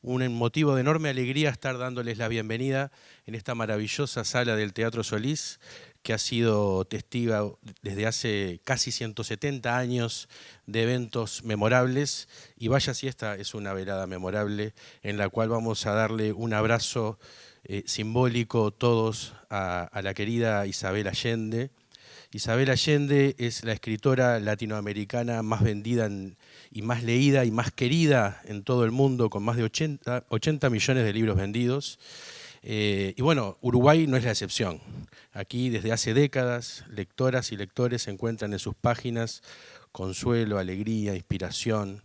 un motivo de enorme alegría estar dándoles la bienvenida en esta maravillosa sala del Teatro Solís, que ha sido testigo desde hace casi 170 años de eventos memorables, y vaya si esta es una velada memorable en la cual vamos a darle un abrazo simbólico todos a la querida Isabel Allende. Isabel Allende es la escritora latinoamericana más vendida y más leída y más querida en todo el mundo, con más de 80 millones de libros vendidos. Y bueno, Uruguay no es la excepción. Aquí desde hace décadas, lectoras y lectores encuentran en sus páginas consuelo, alegría, inspiración.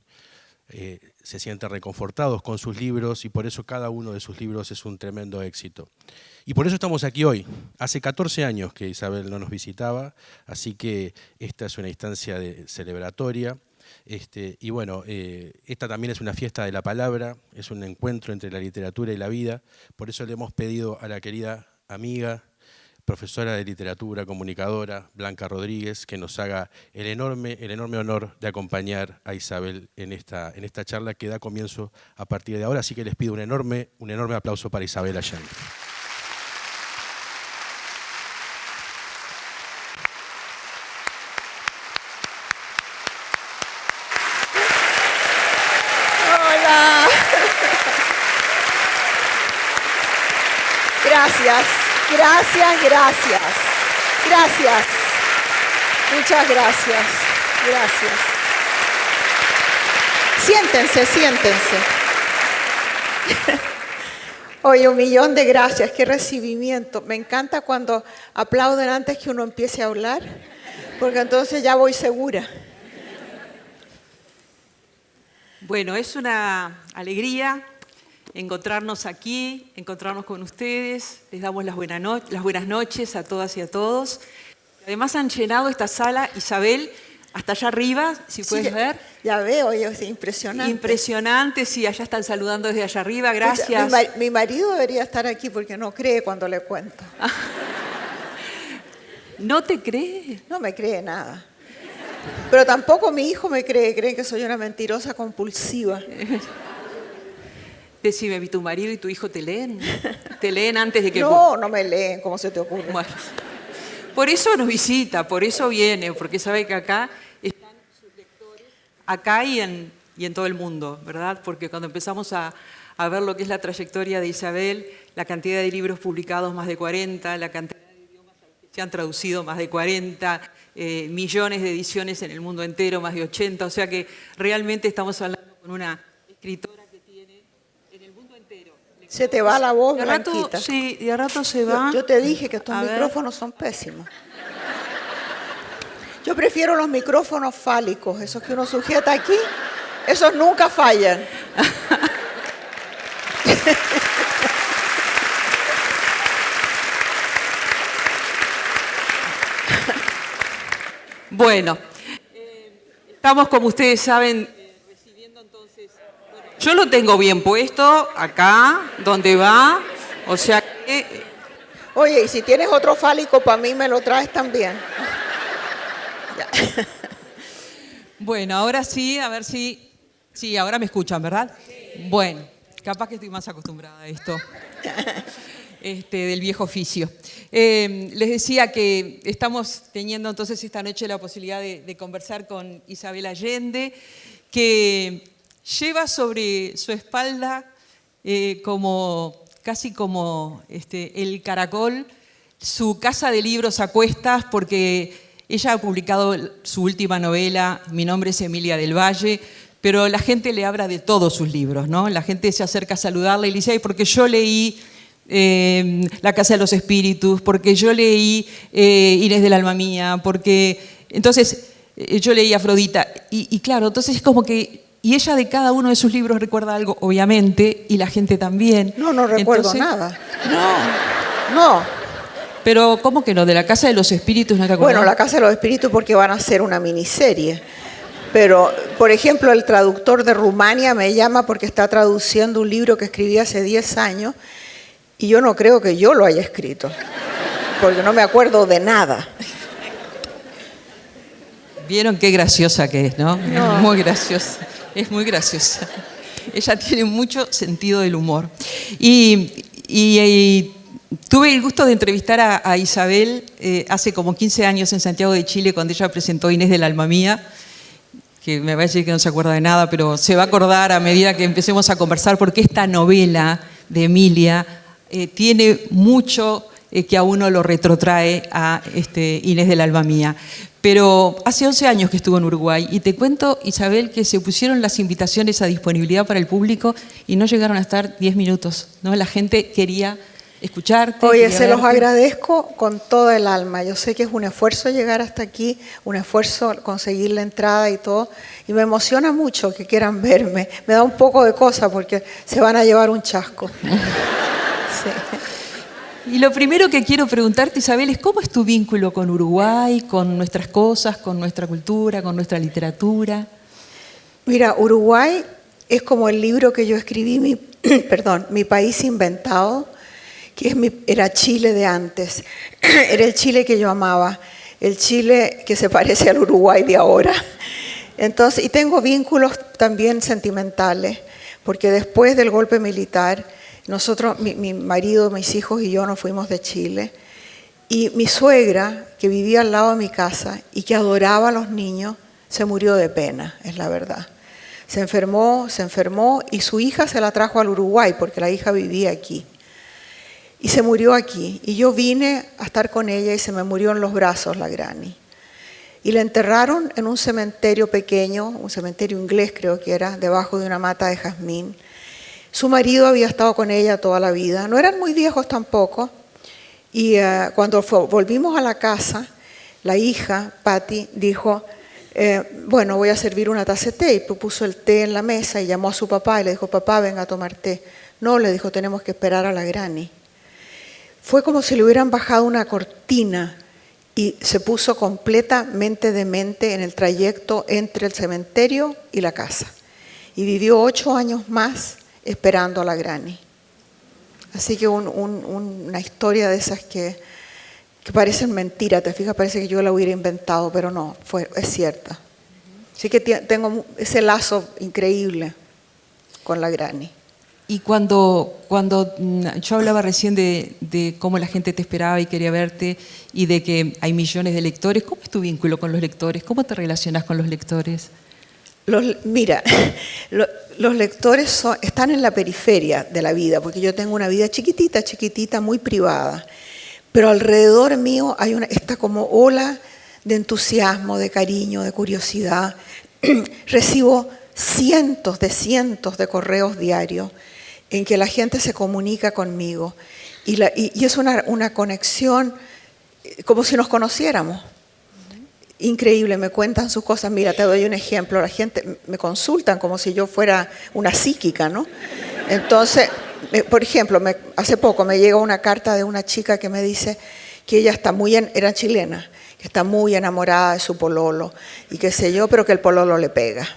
Se sienten reconfortados con sus libros y por eso cada uno de sus libros es un tremendo éxito. Y por eso estamos aquí hoy. Hace 14 años que Isabel no nos visitaba, así que esta es una instancia celebratoria. Y bueno, esta también es una fiesta de la palabra, es un encuentro entre la literatura y la vida. Por eso le hemos pedido a la querida amiga, profesora de literatura, comunicadora, Blanca Rodríguez, que nos haga el enorme honor de acompañar a Isabel en esta charla que da comienzo a partir de ahora. Así que les pido un enorme aplauso para Isabel Allende. Hola. Gracias. Gracias, gracias, gracias, muchas gracias, gracias. Siéntense, siéntense. Oye, 1.000.000 de gracias, qué recibimiento. Me encanta cuando aplauden antes que uno empiece a hablar, porque entonces ya voy segura. Bueno, es una alegría encontrarnos aquí, encontrarnos con ustedes. Les damos las buenas noches a todas y a todos. Además han llenado esta sala, Isabel, hasta allá arriba, si puedes ver. Ya veo, es impresionante. Impresionante, sí, allá están saludando desde allá arriba, gracias. Mi marido debería estar aquí porque no cree cuando le cuento. ¿No te cree? No me cree nada. Pero tampoco mi hijo me cree, creen que soy una mentirosa compulsiva. Decime, ¿tu marido y tu hijo te leen? ¿Te leen antes de que...? No, no me leen, ¿cómo se te ocurre? Bueno, por eso nos visita, por eso viene, porque sabe que acá están sus lectores, acá y en todo el mundo, ¿verdad? Porque cuando empezamos a ver lo que es la trayectoria de Isabel, la cantidad de libros publicados, más de 40, la cantidad de idiomas a los que se han traducido, más de 40, millones de ediciones en el mundo entero, más de 80, o sea que realmente estamos hablando con una escritora. Se te va la voz, Blanquita. Sí, de a rato se va. Yo te dije que estos micrófonos son pésimos. Yo prefiero los micrófonos fálicos, esos que uno sujeta aquí, esos nunca fallan. Bueno, estamos, como ustedes saben, recibiendo entonces... Yo lo tengo bien puesto, acá, donde va, o sea que... Oye, y si tienes otro fálico para mí, me lo traes también. Bueno, ahora sí, a ver si... Sí, ahora me escuchan, ¿verdad? Sí. Bueno, capaz que estoy más acostumbrada a esto. Del viejo oficio. Les decía que estamos teniendo entonces esta noche la posibilidad de conversar con Isabel Allende, que lleva sobre su espalda casi como el caracol su casa de libros a cuestas, porque ella ha publicado su última novela, Mi nombre es Emilia del Valle, pero la gente le habla de todos sus libros, ¿no? La gente se acerca a saludarla y le dice, ay, porque yo leí La casa de los espíritus, porque yo leí Inés del alma mía, porque... Entonces, yo leí Afrodita. Y claro, entonces es como que... Y ella de cada uno de sus libros recuerda algo, obviamente, y la gente también. No recuerdo nada. No. Pero, ¿cómo que no? ¿De La casa de los espíritus no te acuerdas? Bueno, La casa de los espíritus porque van a hacer una miniserie. Pero, por ejemplo, el traductor de Rumania me llama porque está traduciendo un libro que escribí hace 10 años y yo no creo que yo lo haya escrito, porque no me acuerdo de nada. ¿Vieron qué graciosa que es, no? No. Muy graciosa. Es muy graciosa. Ella tiene mucho sentido del humor. Y tuve el gusto de entrevistar a Isabel hace como 15 años en Santiago de Chile, cuando ella presentó Inés del Alma Mía, que me va a decir que no se acuerda de nada, pero se va a acordar a medida que empecemos a conversar, porque esta novela de Emilia tiene mucho que a uno lo retrotrae a Inés del Alma Mía. Pero hace 11 años que estuvo en Uruguay y te cuento, Isabel, que se pusieron las invitaciones a disponibilidad para el público y no llegaron a estar 10 minutos, ¿no? La gente quería escucharte. Oye, se los agradezco con toda el alma. Yo sé que es un esfuerzo llegar hasta aquí, un esfuerzo conseguir la entrada y todo, y me emociona mucho que quieran verme. Me da un poco de cosa porque se van a llevar un chasco. Sí. Y lo primero que quiero preguntarte, Isabel, es ¿cómo es tu vínculo con Uruguay, con nuestras cosas, con nuestra cultura, con nuestra literatura? Mira, Uruguay es como el libro que yo escribí, Mi País Inventado, que era Chile de antes. Era el Chile que yo amaba, el Chile que se parece al Uruguay de ahora. Entonces, y tengo vínculos también sentimentales, porque después del golpe militar, nosotros, mi marido, mis hijos y yo nos fuimos de Chile. Y mi suegra, que vivía al lado de mi casa y que adoraba a los niños, se murió de pena, es la verdad. Se enfermó y su hija se la trajo al Uruguay porque la hija vivía aquí. Y se murió aquí. Y yo vine a estar con ella y se me murió en los brazos la Granny. Y la enterraron en un cementerio pequeño, un cementerio inglés creo que era, debajo de una mata de jazmín. Su marido había estado con ella toda la vida. No eran muy viejos tampoco. Y cuando volvimos a la casa, la hija, Patty, dijo, bueno, voy a servir una taza de té. Y puso el té en la mesa y llamó a su papá y le dijo, papá, venga a tomar té. No, le dijo, tenemos que esperar a la Granny. Fue como si le hubieran bajado una cortina y se puso completamente demente en el trayecto entre el cementerio y la casa. Y vivió 8 años más esperando a la Granny. Así que una historia de esas que parecen mentira, te fijas, parece que yo la hubiera inventado, pero no, es cierta. Así que tengo ese lazo increíble con la Granny. Y cuando yo hablaba recién de cómo la gente te esperaba y quería verte y de que hay millones de lectores, ¿cómo es tu vínculo con los lectores? ¿Cómo te relacionas con los lectores? Mira, los lectores están en la periferia de la vida, porque yo tengo una vida chiquitita, muy privada, pero alrededor mío hay esta como ola de entusiasmo, de cariño, de curiosidad. Recibo cientos de correos diarios en que la gente se comunica conmigo y es una conexión como si nos conociéramos. Increíble, me cuentan sus cosas. Mira, te doy un ejemplo. La gente me consultan como si yo fuera una psíquica, ¿no? Entonces, por ejemplo, hace poco me llegó una carta de una chica que me dice que ella era chilena, que está muy enamorada de su pololo y qué sé yo, pero que el pololo le pega.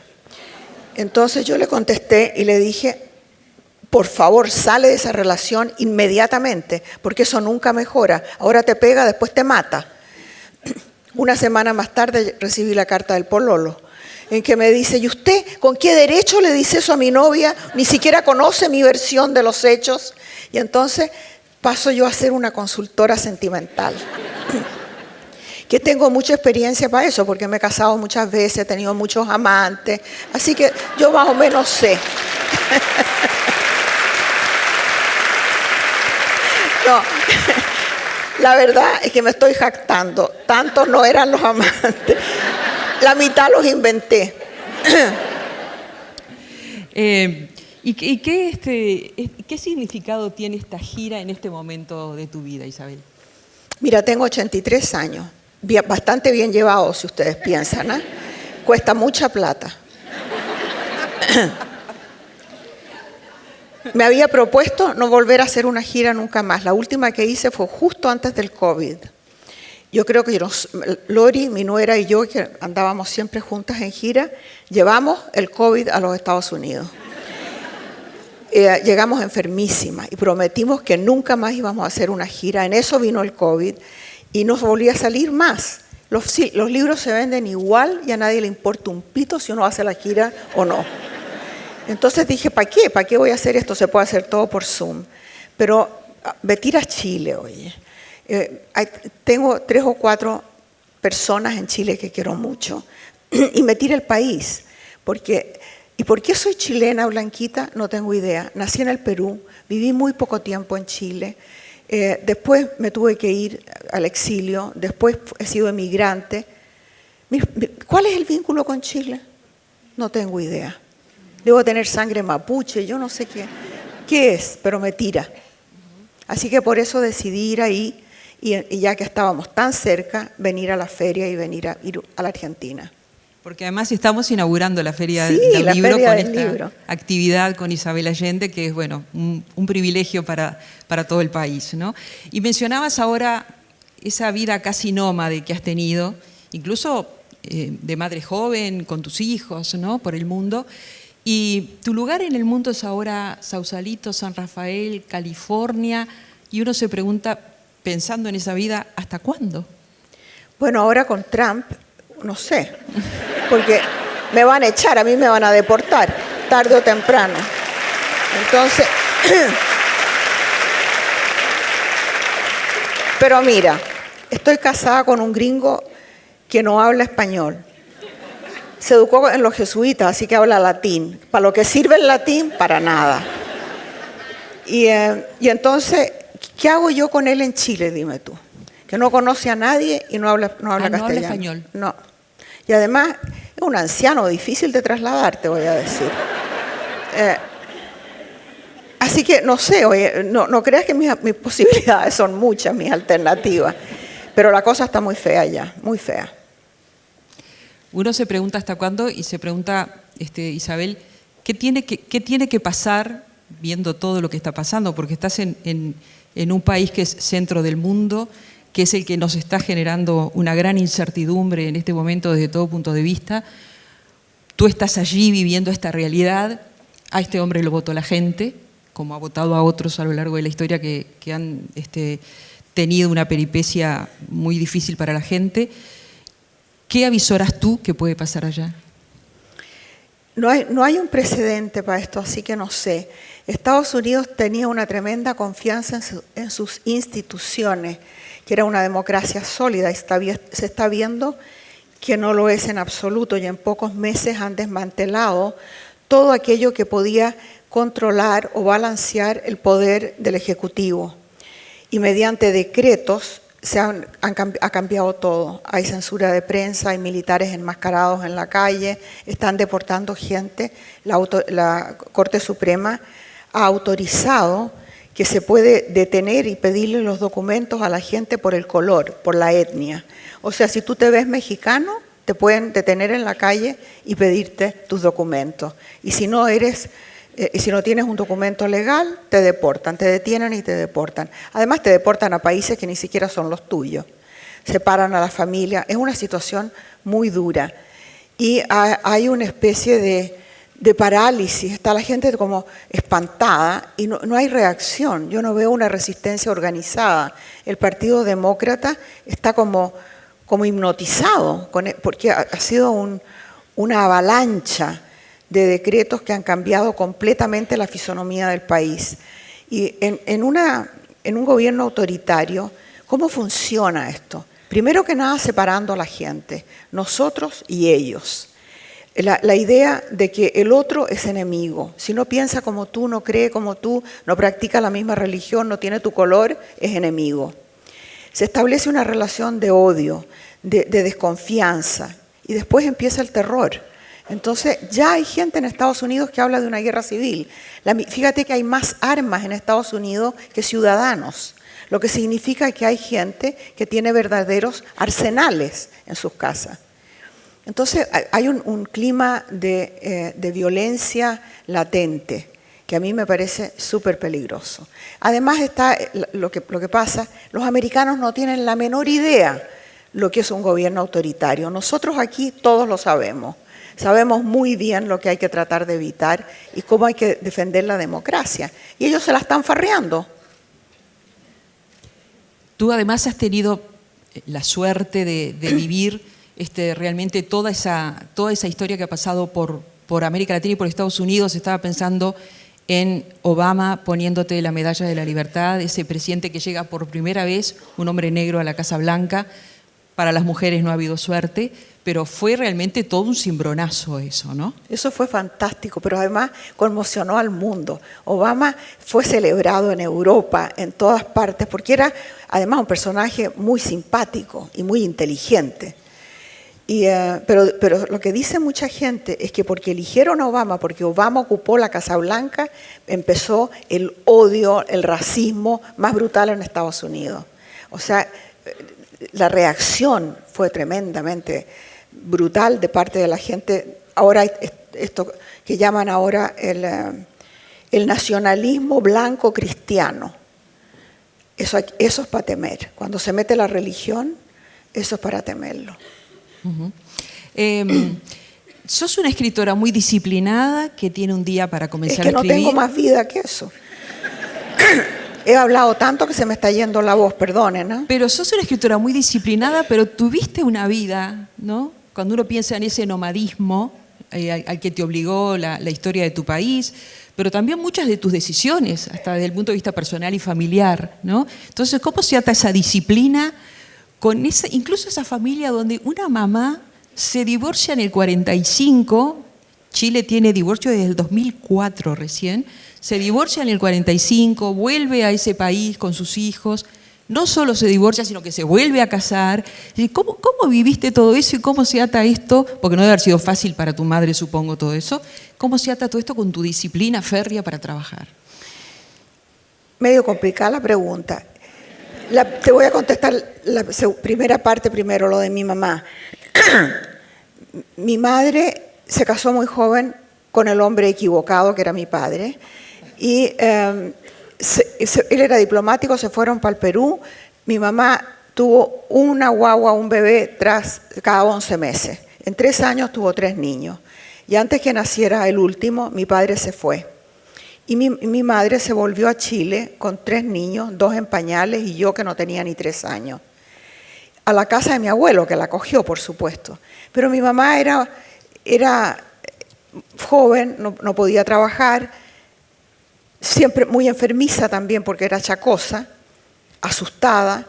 Entonces yo le contesté y le dije, por favor, sale de esa relación inmediatamente, porque eso nunca mejora. Ahora te pega, después te mata. Una semana más tarde recibí la carta del pololo, en que me dice, ¿y usted con qué derecho le dice eso a mi novia? Ni siquiera conoce mi versión de los hechos. Y entonces paso yo a ser una consultora sentimental. Que tengo mucha experiencia para eso, porque me he casado muchas veces, he tenido muchos amantes, así que yo más o menos sé. No, la verdad es que me estoy jactando, tantos no eran los amantes, la mitad los inventé. ¿Y qué significado tiene esta gira en este momento de tu vida, Isabel? Mira, tengo 83 años. Bastante bien llevado, si ustedes piensan, ¿eh? Cuesta mucha plata. Me había propuesto no volver a hacer una gira nunca más. La última que hice fue justo antes del COVID. Yo creo que Lori, mi nuera y yo, que andábamos siempre juntas en gira, llevamos el COVID a los Estados Unidos. Llegamos enfermísimas y prometimos que nunca más íbamos a hacer una gira. En eso vino el COVID. Y no volvía a salir más. Los libros se venden igual y a nadie le importa un pito si uno hace la gira o no. Entonces dije, ¿para qué? ¿Para qué voy a hacer esto? Se puede hacer todo por Zoom. Pero ir a Chile, oye. Tengo 3 o 4 personas en Chile que quiero mucho. Y me tira el país. ¿Y por qué soy chilena, blanquita? No tengo idea. Nací en el Perú, viví muy poco tiempo en Chile. Después me tuve que ir al exilio, después he sido emigrante. ¿Cuál es el vínculo con Chile? No tengo idea. Debo tener sangre mapuche, yo no sé qué es, pero me tira. Así que por eso decidí ir ahí y ya que estábamos tan cerca, venir a la feria y ir a la Argentina. Porque además estamos inaugurando la Feria Sí, del la Libro Feria con del esta Libro. actividad con Isabel Allende, que es bueno, un privilegio para todo el país, ¿no? Y mencionabas ahora esa vida casi nómade que has tenido, incluso de madre joven, con tus hijos, ¿no? Por el mundo. Y tu lugar en el mundo es ahora Sausalito, San Rafael, California, y uno se pregunta, pensando en esa vida, ¿hasta cuándo? Bueno, ahora con Trump, no sé, porque me van a echar, a mí me van a deportar, tarde o temprano. Entonces, pero mira, estoy casada con un gringo que no habla español. Se educó en los jesuitas, así que habla latín. ¿Para lo que sirve el latín? Para nada. Y entonces, ¿qué hago yo con él en Chile, dime tú? Que no conoce a nadie y no habla castellano. No habla español. No. Y además, es un anciano difícil de trasladar, te voy a decir. Así que, no sé, oye, no creas que mis posibilidades son muchas, mis alternativas. Pero la cosa está muy fea ya, muy fea. Uno se pregunta hasta cuándo y se pregunta, Isabel, ¿qué tiene que pasar viendo todo lo que está pasando? Porque estás en un país que es centro del mundo, que es el que nos está generando una gran incertidumbre en este momento desde todo punto de vista. Tú estás allí viviendo esta realidad. A este hombre lo votó la gente, como ha votado a otros a lo largo de la historia que han tenido una peripecia muy difícil para la gente. ¿Qué avisoras tú que puede pasar allá? No hay un precedente para esto, así que no sé. Estados Unidos tenía una tremenda confianza en sus instituciones, que era una democracia sólida, y se está viendo que no lo es en absoluto, y en pocos meses han desmantelado todo aquello que podía controlar o balancear el poder del Ejecutivo. Y mediante decretos ha cambiado todo. Hay censura de prensa, hay militares enmascarados en la calle, están deportando gente. La Corte Suprema ha autorizado que se puede detener y pedirle los documentos a la gente por el color, por la etnia. O sea, si tú te ves mexicano, te pueden detener en la calle y pedirte tus documentos. Y si no tienes un documento legal, te deportan, te detienen y te deportan. Además, te deportan a países que ni siquiera son los tuyos. Separan a la familia. Es una situación muy dura. Y hay una especie de parálisis. Está la gente como espantada y no hay reacción. Yo no veo una resistencia organizada. El Partido Demócrata está como hipnotizado, porque ha sido una avalancha de decretos que han cambiado completamente la fisonomía del país. Y en un gobierno autoritario, ¿cómo funciona esto? Primero que nada, separando a la gente, nosotros y ellos. La idea de que el otro es enemigo. Si no piensa como tú, no cree como tú, no practica la misma religión, no tiene tu color, es enemigo. Se establece una relación de odio, de desconfianza, y después empieza el terror. Entonces, ya hay gente en Estados Unidos que habla de una guerra civil. Fíjate que hay más armas en Estados Unidos que ciudadanos, lo que significa que hay gente que tiene verdaderos arsenales en sus casas. Entonces, hay un clima de violencia latente que a mí me parece súper peligroso. Además está lo que pasa, los americanos no tienen la menor idea lo que es un gobierno autoritario. Nosotros aquí todos lo sabemos. Sabemos muy bien lo que hay que tratar de evitar y cómo hay que defender la democracia. Y ellos se la están farreando. Tú además has tenido la suerte de vivir realmente toda esa historia que ha pasado por por América Latina y por Estados Unidos. Estaba pensando en Obama poniéndote la medalla de la libertad, ese presidente que llega por primera vez, un hombre negro a la Casa Blanca. Para las mujeres no ha habido suerte, pero fue realmente todo un cimbronazo eso, ¿no? Eso fue fantástico, pero además conmocionó al mundo. Obama fue celebrado en Europa, en todas partes, porque era además un personaje muy simpático y muy inteligente. Pero lo que dice mucha gente es que porque eligieron a Obama, porque Obama ocupó la Casa Blanca, empezó el odio, el racismo más brutal en Estados Unidos. O sea, la reacción fue tremendamente brutal de parte de la gente. Ahora esto que llaman ahora el nacionalismo blanco cristiano. Eso es para temer. Cuando se mete la religión, eso es para temerlo. Sos una escritora muy disciplinada que tiene un día para comenzar a escribir. Es que no tengo más vida que eso. He hablado tanto que se me está yendo la voz, perdonen, ¿no? Pero sos una escritora muy disciplinada, pero tuviste una vida, ¿no? Cuando uno piensa en ese nomadismo al que te obligó la historia de tu país, pero también muchas de tus decisiones, hasta desde el punto de vista personal y familiar, ¿no? Entonces, ¿cómo se ata esa disciplina con incluso esa familia donde una mamá se divorcia en el 45, Chile tiene divorcio desde el 2004 recién, se divorcia en el 45, vuelve a ese país con sus hijos, no solo se divorcia, sino que se vuelve a casar. ¿Cómo viviste todo eso y cómo se ata esto? Porque no debe haber sido fácil para tu madre, supongo, todo eso. ¿Cómo se ata todo esto con tu disciplina férrea para trabajar? Medio complicada la pregunta. Te voy a contestar la primera parte primero, lo de mi mamá. Mi madre se casó muy joven con el hombre equivocado, que era mi padre, y él era diplomático, se fueron para el Perú. Mi mamá tuvo una guagua, un bebé cada 11 meses. En 3 años tuvo 3 niños. Y antes que naciera el último, mi padre se fue. Y mi madre se volvió a Chile con 3 niños, 2 en pañales y yo que no tenía ni 3 años. A la casa de mi abuelo, que la acogió, por supuesto. Pero mi mamá era joven, no podía trabajar, siempre muy enfermiza también porque era chacosa, asustada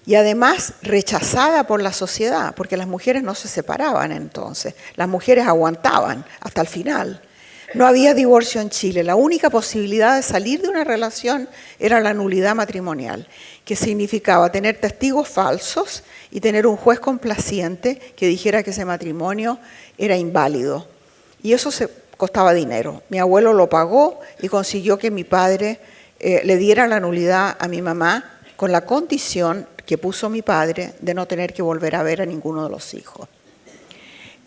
y además rechazada por la sociedad, porque las mujeres no se separaban entonces, las mujeres aguantaban hasta el final. No había divorcio en Chile, la única posibilidad de salir de una relación era la nulidad matrimonial, que significaba tener testigos falsos y tener un juez complaciente que dijera que ese matrimonio era inválido. Y eso costaba dinero. Mi abuelo lo pagó y consiguió que mi padre le diera la nulidad a mi mamá con la condición que puso mi padre de no tener que volver a ver a ninguno de los hijos.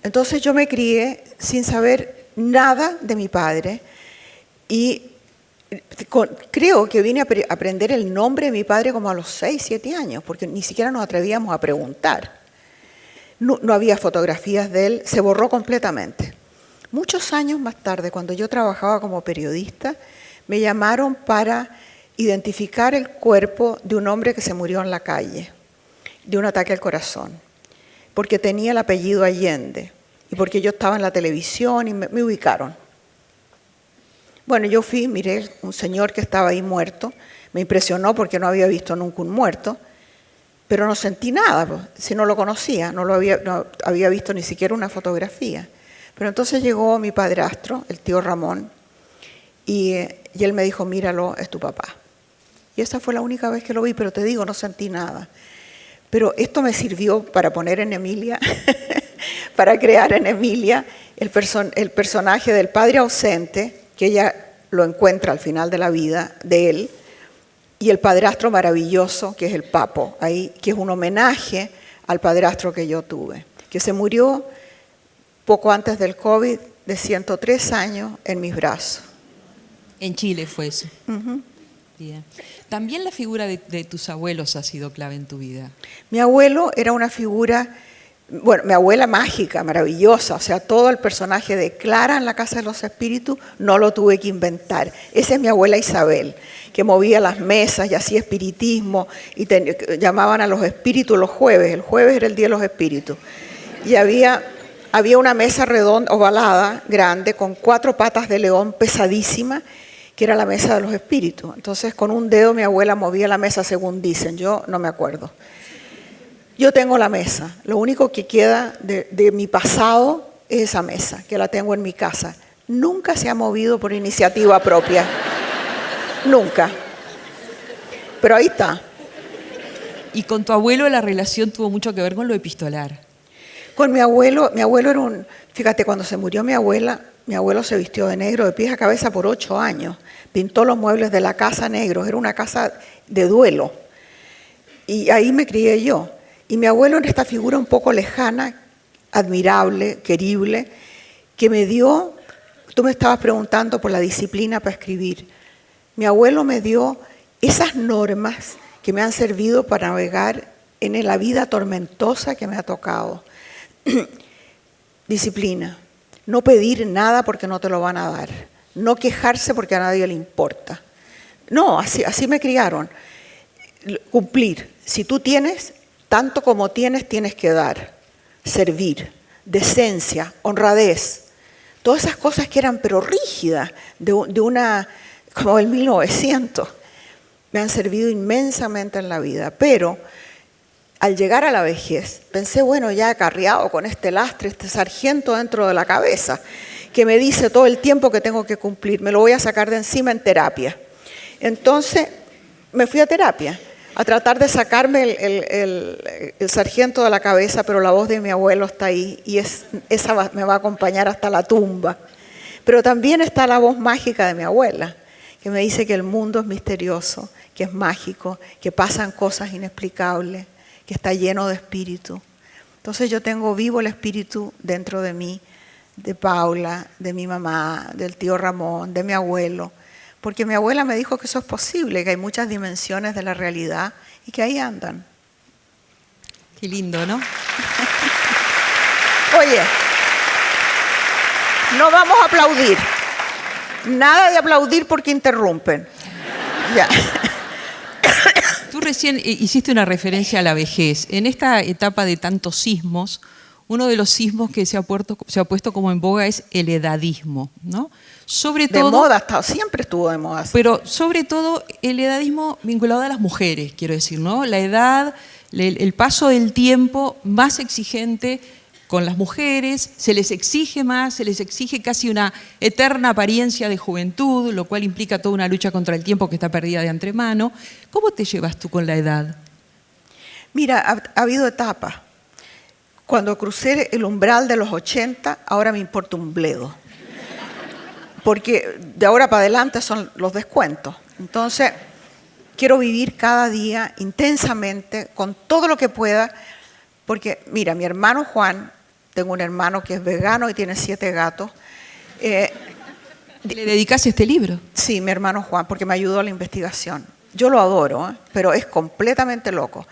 Entonces yo me crié sin saber nada de mi padre y creo que vine a aprender el nombre de mi padre como a los 6, 7 años, porque ni siquiera nos atrevíamos a preguntar. No había fotografías de él, se borró completamente. Muchos años más tarde, cuando yo trabajaba como periodista, me llamaron para identificar el cuerpo de un hombre que se murió en la calle, de un ataque al corazón, porque tenía el apellido Allende y porque yo estaba en la televisión y me ubicaron. Bueno, yo fui, miré un señor que estaba ahí muerto, me impresionó porque no había visto nunca un muerto, pero no sentí nada, pues, si no lo conocía, no había visto ni siquiera una fotografía. Pero entonces llegó mi padrastro, el tío Ramón, y él me dijo, míralo, es tu papá. Y esa fue la única vez que lo vi, pero te digo, no sentí nada. Pero esto me sirvió para poner en Emilia, para crear en Emilia el personaje del padre ausente, que ella lo encuentra al final de la vida de él, y el padrastro maravilloso, que es el Papo, ahí, que es un homenaje al padrastro que yo tuve, que se murió poco antes del COVID, de 103 años, en mis brazos. En Chile fue eso. Bien. También la figura de tus abuelos ha sido clave en tu vida. Mi abuelo era una figura, bueno, mi abuela mágica, maravillosa, o sea, todo el personaje de Clara en la Casa de los Espíritus no lo tuve que inventar. Esa es mi abuela Isabel, que movía las mesas y hacía espiritismo, y llamaban a los espíritus los jueves, el jueves era el día de los espíritus. Y había había una mesa redonda, ovalada, grande, con 4 patas de león, pesadísima, que era la mesa de los espíritus. Entonces, con un dedo mi abuela movía la mesa según dicen, yo no me acuerdo. Yo tengo la mesa, lo único que queda de mi pasado es esa mesa, que la tengo en mi casa. Nunca se ha movido por iniciativa propia, nunca. Pero ahí está. Y con tu abuelo la relación tuvo mucho que ver con lo epistolar. Con mi abuelo era un... Fíjate, cuando se murió mi abuelo se vistió de negro de pies a cabeza por 8 años. Pintó los muebles de la casa negros, era una casa de duelo. Y ahí me crié yo. Y mi abuelo era esta figura un poco lejana, admirable, querible, que me dio... Tú me estabas preguntando por la disciplina para escribir. Mi abuelo me dio esas normas que me han servido para navegar en la vida tormentosa que me ha tocado. Disciplina, no pedir nada porque no te lo van a dar, no quejarse porque a nadie le importa. No, así me criaron. Cumplir, si tú tienes, tanto como tienes que dar. Servir, decencia, honradez, todas esas cosas que eran pero rígidas, de una, como el 1900, me han servido inmensamente en la vida, pero al llegar a la vejez, pensé, bueno, ya acarreado con este lastre, este sargento dentro de la cabeza, que me dice todo el tiempo que tengo que cumplir, me lo voy a sacar de encima en terapia. Entonces, me fui a terapia, a tratar de sacarme el sargento de la cabeza, pero la voz de mi abuelo está ahí, y esa me va a acompañar hasta la tumba. Pero también está la voz mágica de mi abuela, que me dice que el mundo es misterioso, que es mágico, que pasan cosas inexplicables, que está lleno de espíritu. Entonces yo tengo vivo el espíritu dentro de mí, de Paula, de mi mamá, del tío Ramón, de mi abuelo, porque mi abuela me dijo que eso es posible, que hay muchas dimensiones de la realidad y que ahí andan. Qué lindo, ¿no? Oye, no vamos a aplaudir. Nada de aplaudir porque interrumpen. Ya. Tú recién hiciste una referencia a la vejez. En esta etapa de tantos sismos, uno de los sismos que se ha puesto como en boga es el edadismo, ¿no? Sobre todo, de moda, siempre estuvo de moda. Pero sobre todo el edadismo vinculado a las mujeres, quiero decir, ¿no? La edad, el paso del tiempo más exigente con las mujeres, se les exige más, se les exige casi una eterna apariencia de juventud, lo cual implica toda una lucha contra el tiempo que está perdida de antemano. ¿Cómo te llevas tú con la edad? Mira, ha habido etapas. Cuando crucé el umbral de los 80, ahora me importa un bledo. Porque de ahora para adelante son los descuentos. Entonces, quiero vivir cada día intensamente, con todo lo que pueda, porque, mira, mi hermano Juan, tengo un hermano que es vegano y tiene 7 gatos. ¿Le dedicas este libro? Sí, mi hermano Juan, porque me ayudó a la investigación. Yo lo adoro, pero es completamente loco.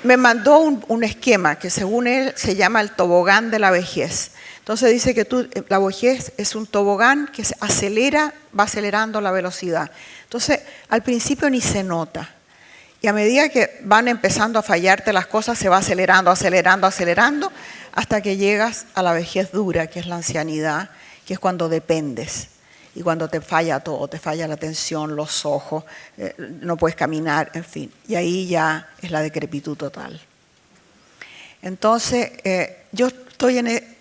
Me mandó un esquema que según él se llama el tobogán de la vejez. Entonces dice que la vejez es un tobogán que se acelera, va acelerando la velocidad. Entonces al principio ni se nota. Y a medida que van empezando a fallarte las cosas, se va acelerando, acelerando, acelerando, hasta que llegas a la vejez dura, que es la ancianidad, que es cuando dependes. Y cuando te falla todo, te falla la atención, los ojos, no puedes caminar, en fin. Y ahí ya es la decrepitud total. Entonces, yo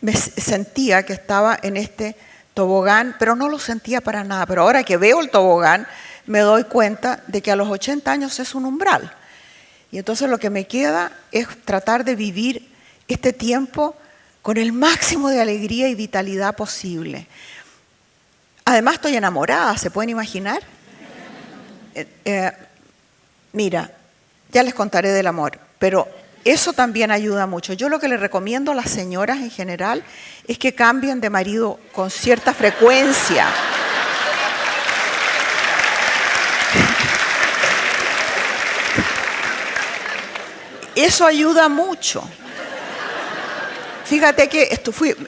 me sentía que estaba en este tobogán, pero no lo sentía para nada. Pero ahora que veo el tobogán, me doy cuenta de que a los 80 años es un umbral. Y entonces lo que me queda es tratar de vivir este tiempo con el máximo de alegría y vitalidad posible. Además estoy enamorada, ¿se pueden imaginar? Mira, ya les contaré del amor, pero eso también ayuda mucho. Yo lo que les recomiendo a las señoras en general es que cambien de marido con cierta frecuencia. Eso ayuda mucho. Fíjate que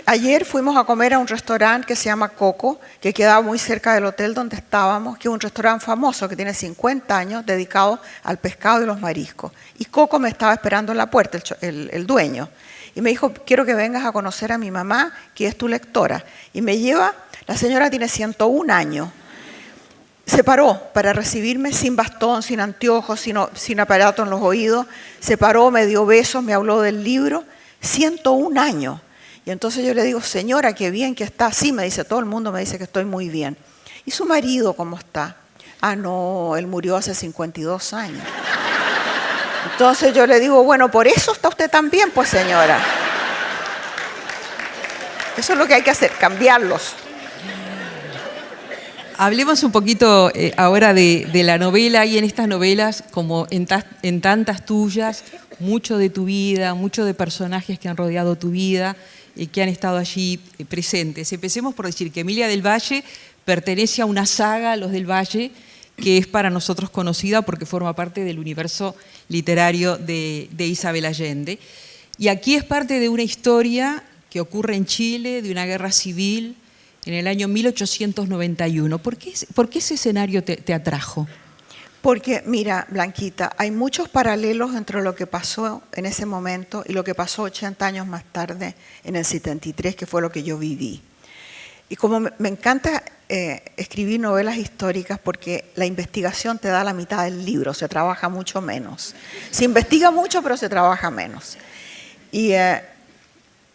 ayer fuimos a comer a un restaurante que se llama Coco, que quedaba muy cerca del hotel donde estábamos, que es un restaurante famoso que tiene 50 años dedicado al pescado y los mariscos. Y Coco me estaba esperando en la puerta, el dueño. y me dijo, quiero que vengas a conocer a mi mamá, que es tu lectora. Y me lleva, la señora tiene 101 años. Se paró para recibirme sin bastón, sin anteojos, sin aparato en los oídos. Se paró, me dio besos, me habló del libro. 101 años. Y entonces yo le digo, señora, qué bien que está. Sí, me dice, todo el mundo me dice que estoy muy bien. ¿Y su marido cómo está? Ah, no, él murió hace 52 años. Entonces yo le digo, bueno, por eso está usted tan bien, pues señora. Eso es lo que hay que hacer, cambiarlos. Hablemos un poquito ahora de la novela, y en estas novelas, como en tantas tuyas, mucho de tu vida, mucho de personajes que han rodeado tu vida y que han estado allí presentes. Empecemos por decir que Emilia del Valle pertenece a una saga, Los del Valle, que es para nosotros conocida porque forma parte del universo literario de Isabel Allende. Y aquí es parte de una historia que ocurre en Chile, de una guerra civil, en el año 1891. ¿Por qué ese escenario te atrajo? Porque, mira, Blanquita, hay muchos paralelos entre lo que pasó en ese momento y lo que pasó 80 años más tarde, en el 73, que fue lo que yo viví. Y como me encanta escribir novelas históricas, porque la investigación te da la mitad del libro, se trabaja mucho menos. Se investiga mucho, pero se trabaja menos. Y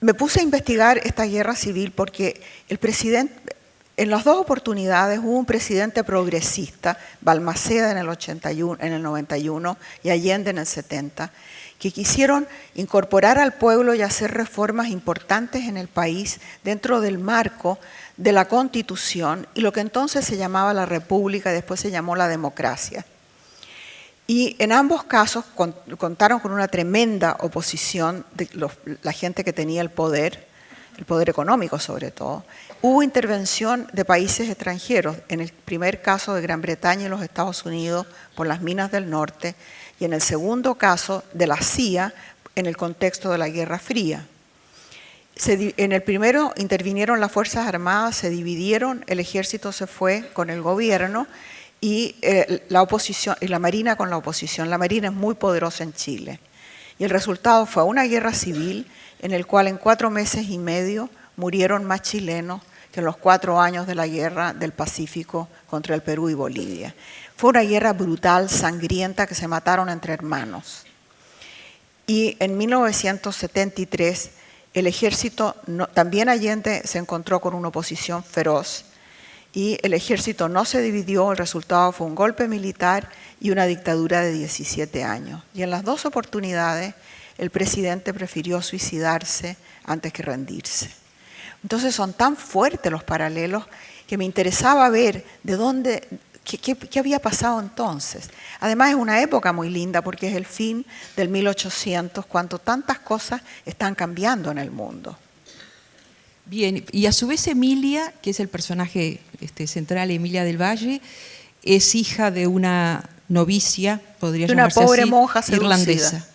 me puse a investigar esta guerra civil porque el presidente, en las dos oportunidades hubo un presidente progresista, Balmaceda en el 91 y Allende en el 70, que quisieron incorporar al pueblo y hacer reformas importantes en el país dentro del marco de la Constitución y lo que entonces se llamaba la República y después se llamó la democracia. Y en ambos casos contaron con una tremenda oposición de la gente que tenía el poder económico sobre todo. Hubo intervención de países extranjeros, en el primer caso de Gran Bretaña y los Estados Unidos por las minas del norte, y en el segundo caso de la CIA en el contexto de la Guerra Fría. En el primero intervinieron las Fuerzas Armadas, se dividieron, el ejército se fue con el gobierno y la oposición, y la Marina con la oposición. La Marina es muy poderosa en Chile. Y el resultado fue una guerra civil en el cual en 4 meses y medio murieron más chilenos que en los 4 años de la guerra del Pacífico contra el Perú y Bolivia. Fue una guerra brutal, sangrienta, que se mataron entre hermanos. Y en 1973 el ejército, también Allende se encontró con una oposición feroz y el ejército no se dividió, el resultado fue un golpe militar y una dictadura de 17 años. Y en las dos oportunidades el presidente prefirió suicidarse antes que rendirse. Entonces son tan fuertes los paralelos que me interesaba ver de dónde, qué había pasado entonces. Además es una época muy linda porque es el fin del 1800, cuando tantas cosas están cambiando en el mundo. Bien, y a su vez Emilia, que es el personaje central, Emilia del Valle, es hija de una novicia, podría llamarse una pobre así, monja seducida. Irlandesa.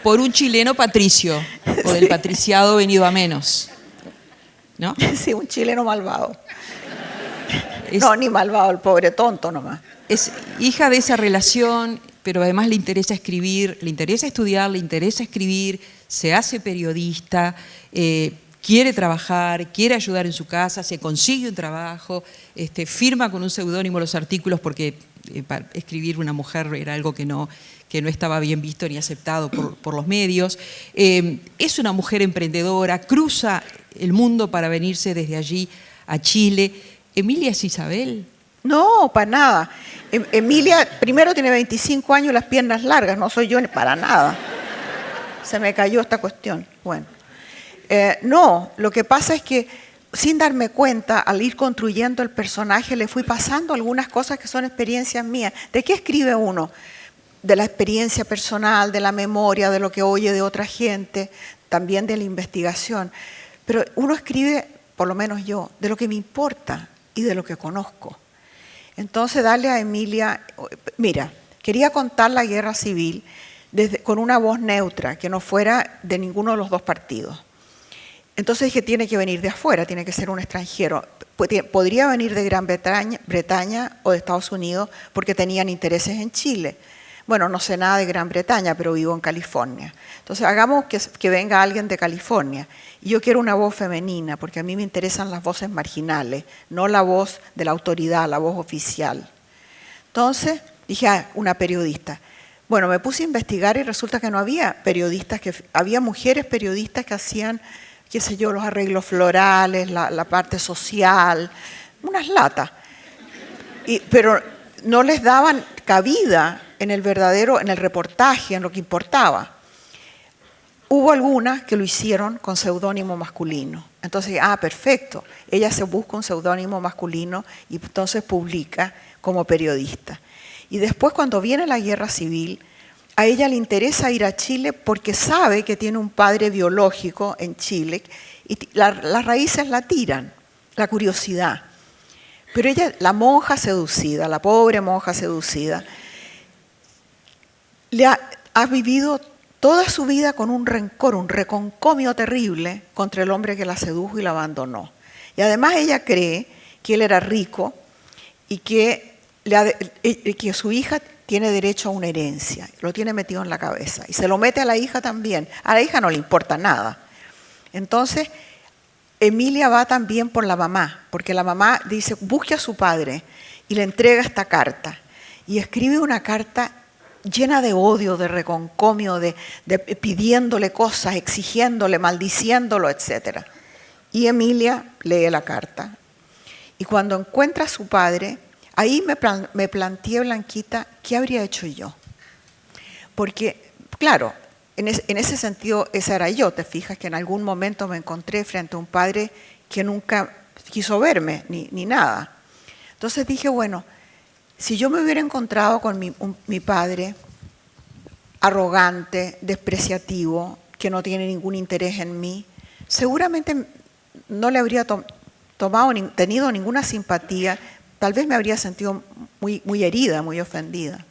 Por un chileno patricio, o del patriciado venido a menos, ¿no? Sí, un chileno malvado. No, ni malvado, el pobre tonto nomás. Es hija de esa relación, pero además le interesa escribir, le interesa estudiar, le interesa escribir, se hace periodista, quiere trabajar, quiere ayudar en su casa, se consigue un trabajo, firma con un seudónimo los artículos porque para escribir una mujer era algo que no estaba bien visto ni aceptado por los medios. Es una mujer emprendedora, cruza el mundo para venirse desde allí a Chile. ¿Emilia es Isabel? No, para nada. Emilia, primero tiene 25 años y las piernas largas, no soy yo para nada. Se me cayó esta cuestión. Bueno, no, lo que pasa es que sin darme cuenta, al ir construyendo el personaje, le fui pasando algunas cosas que son experiencias mías. ¿De qué escribe uno? De la experiencia personal, de la memoria, de lo que oye de otra gente, también de la investigación. Pero uno escribe, por lo menos yo, de lo que me importa y de lo que conozco. Entonces, darle a Emilia, mira, quería contar la guerra civil con una voz neutra, que no fuera de ninguno de los dos partidos. Entonces dije, tiene que venir de afuera, tiene que ser un extranjero. Podría venir de Gran Bretaña o de Estados Unidos porque tenían intereses en Chile. Bueno, no sé nada de Gran Bretaña, pero vivo en California. Entonces, hagamos que venga alguien de California. Y yo quiero una voz femenina, porque a mí me interesan las voces marginales, no la voz de la autoridad, la voz oficial. Entonces, dije, una periodista. Bueno, me puse a investigar y resulta que no había periodistas, había mujeres periodistas que hacían, qué sé yo, los arreglos florales, la parte social, unas latas. Pero no les daban cabida en el reportaje, en lo que importaba. Hubo algunas que lo hicieron con seudónimo masculino. Entonces, perfecto, ella se busca un seudónimo masculino y entonces publica como periodista. Y después, cuando viene la guerra civil, a ella le interesa ir a Chile porque sabe que tiene un padre biológico en Chile y las raíces la tiran, la curiosidad. Pero ella, la monja seducida, la pobre monja seducida, ha vivido toda su vida con un rencor, un reconcomio terrible contra el hombre que la sedujo y la abandonó. Y además ella cree que él era rico y que su hija tiene derecho a una herencia. Lo tiene metido en la cabeza. Y se lo mete a la hija también. A la hija no le importa nada. Entonces, Emilia va también por la mamá, porque la mamá dice, busque a su padre y le entrega esta carta. Y escribe una carta llena de odio, de reconcomio, de pidiéndole cosas, exigiéndole, maldiciéndolo, etc. Y Emilia lee la carta. Y cuando encuentra a su padre, ahí me planteé, Blanquita, ¿qué habría hecho yo? Porque, claro, en ese sentido, esa era yo. Te fijas que en algún momento me encontré frente a un padre que nunca quiso verme, ni nada. Entonces dije, bueno, si yo me hubiera encontrado con mi padre arrogante, despreciativo, que no tiene ningún interés en mí, seguramente no le habría tenido ninguna simpatía, tal vez me habría sentido muy herida, muy ofendida.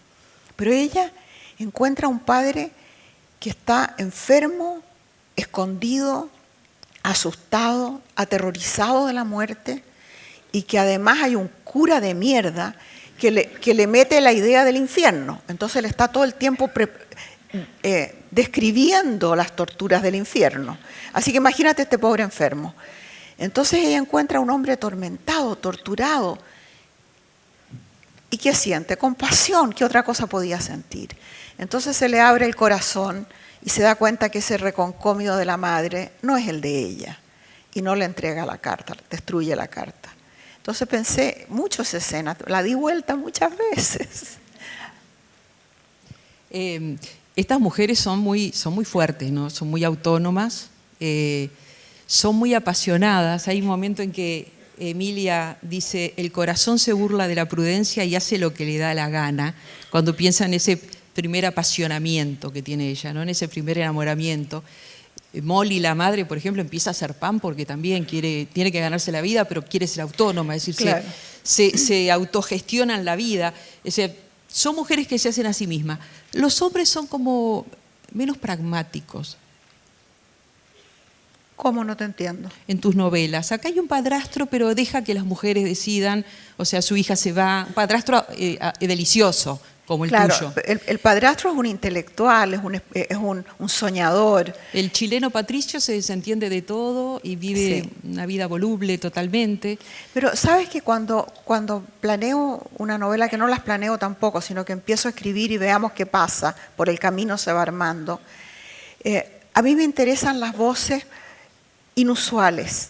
Pero ella encuentra un padre que está enfermo, escondido, asustado, aterrorizado de la muerte, y que además hay un cura de mierda que le mete la idea del infierno. Entonces le está todo el tiempo describiendo las torturas del infierno. Así que imagínate este pobre enfermo. Entonces ella encuentra a un hombre atormentado, torturado. ¿Y qué siente? Compasión. ¿Qué otra cosa podía sentir? Entonces se le abre el corazón y se da cuenta que ese reconcomio de la madre no es el de ella. Y no le entrega la carta, destruye la carta. Entonces pensé mucho esa escena, la di vuelta muchas veces. Estas mujeres son muy fuertes, ¿no? Son muy autónomas, son muy apasionadas. Hay un momento en que Emilia dice, el corazón se burla de la prudencia y hace lo que le da la gana, cuando piensa en ese primer apasionamiento que tiene ella, ¿no? En ese primer enamoramiento. Molly, la madre, por ejemplo, empieza a hacer pan porque también tiene que ganarse la vida, pero quiere ser autónoma, es decir, claro, se autogestionan la vida. Es decir, son mujeres que se hacen a sí mismas. Los hombres son como menos pragmáticos. ¿Cómo? No te entiendo. En tus novelas. Acá hay un padrastro, pero deja que las mujeres decidan, o sea, su hija se va. Un padrastro delicioso, como el tuyo. El padrastro es un intelectual, es un soñador. El chileno Patricio se desentiende de todo y vive una vida voluble totalmente. Pero sabes que cuando planeo una novela, que no las planeo tampoco, sino que empiezo a escribir y veamos qué pasa, por el camino se va armando, a mí me interesan las voces inusuales.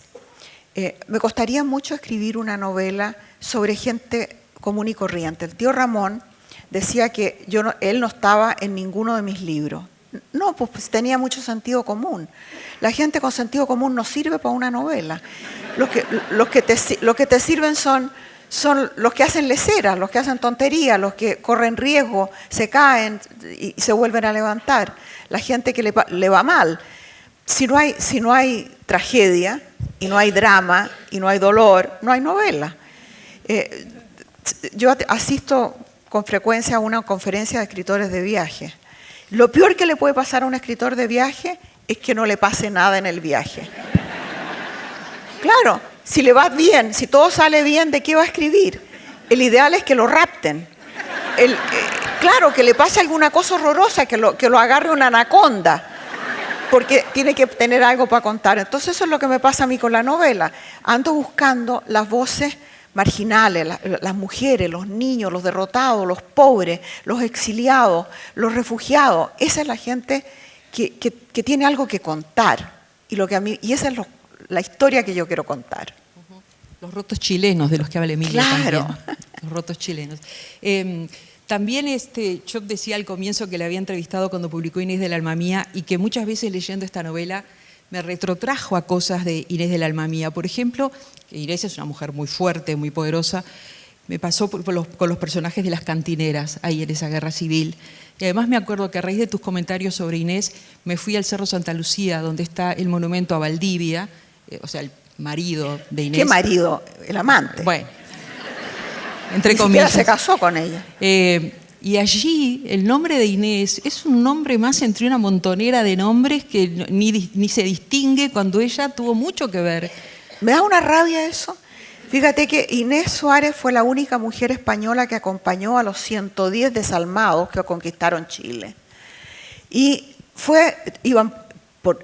Me costaría mucho escribir una novela sobre gente común y corriente. El tío Ramón decía que él no estaba en ninguno de mis libros. No, pues tenía mucho sentido común. La gente con sentido común no sirve para una novela. Los que te sirven son los que hacen leceras, los que hacen tonterías, los que corren riesgo, se caen y se vuelven a levantar. La gente que le va mal. Si no hay tragedia, y no hay drama, y no hay dolor, no hay novela. Yo asisto con frecuencia a una conferencia de escritores de viaje. Lo peor que le puede pasar a un escritor de viaje es que no le pase nada en el viaje. Claro, si le va bien, si todo sale bien, ¿de qué va a escribir? El ideal es que lo rapten. Claro, que le pase alguna cosa horrorosa, que lo agarre una anaconda, porque tiene que tener algo para contar. Entonces eso es lo que me pasa a mí con la novela. Ando buscando las voces marginales, las mujeres, los niños, los derrotados, los pobres, los exiliados, los refugiados. Esa es la gente que tiene algo que contar. Y esa es la historia que yo quiero contar. Los rotos chilenos de los que habla Emilia Claro. también. Los rotos chilenos. También yo decía al comienzo que la había entrevistado cuando publicó Inés del Alma Mía y que muchas veces leyendo esta novela me retrotrajo a cosas de Inés del Alma Mía. Por ejemplo, que Inés es una mujer muy fuerte, muy poderosa. Me pasó con los personajes de las cantineras ahí en esa guerra civil. Y además me acuerdo que a raíz de tus comentarios sobre Inés, me fui al Cerro Santa Lucía, donde está el monumento a Valdivia, o sea, el marido de Inés. ¿Qué marido? El amante. Bueno, entre Ni comillas. siquiera se casó con ella. Y allí el nombre de Inés es un nombre más entre una montonera de nombres que ni se distingue cuando ella tuvo mucho que ver. Me da una rabia eso. Fíjate que Inés Suárez fue la única mujer española que acompañó a los 110 desalmados que conquistaron Chile. Y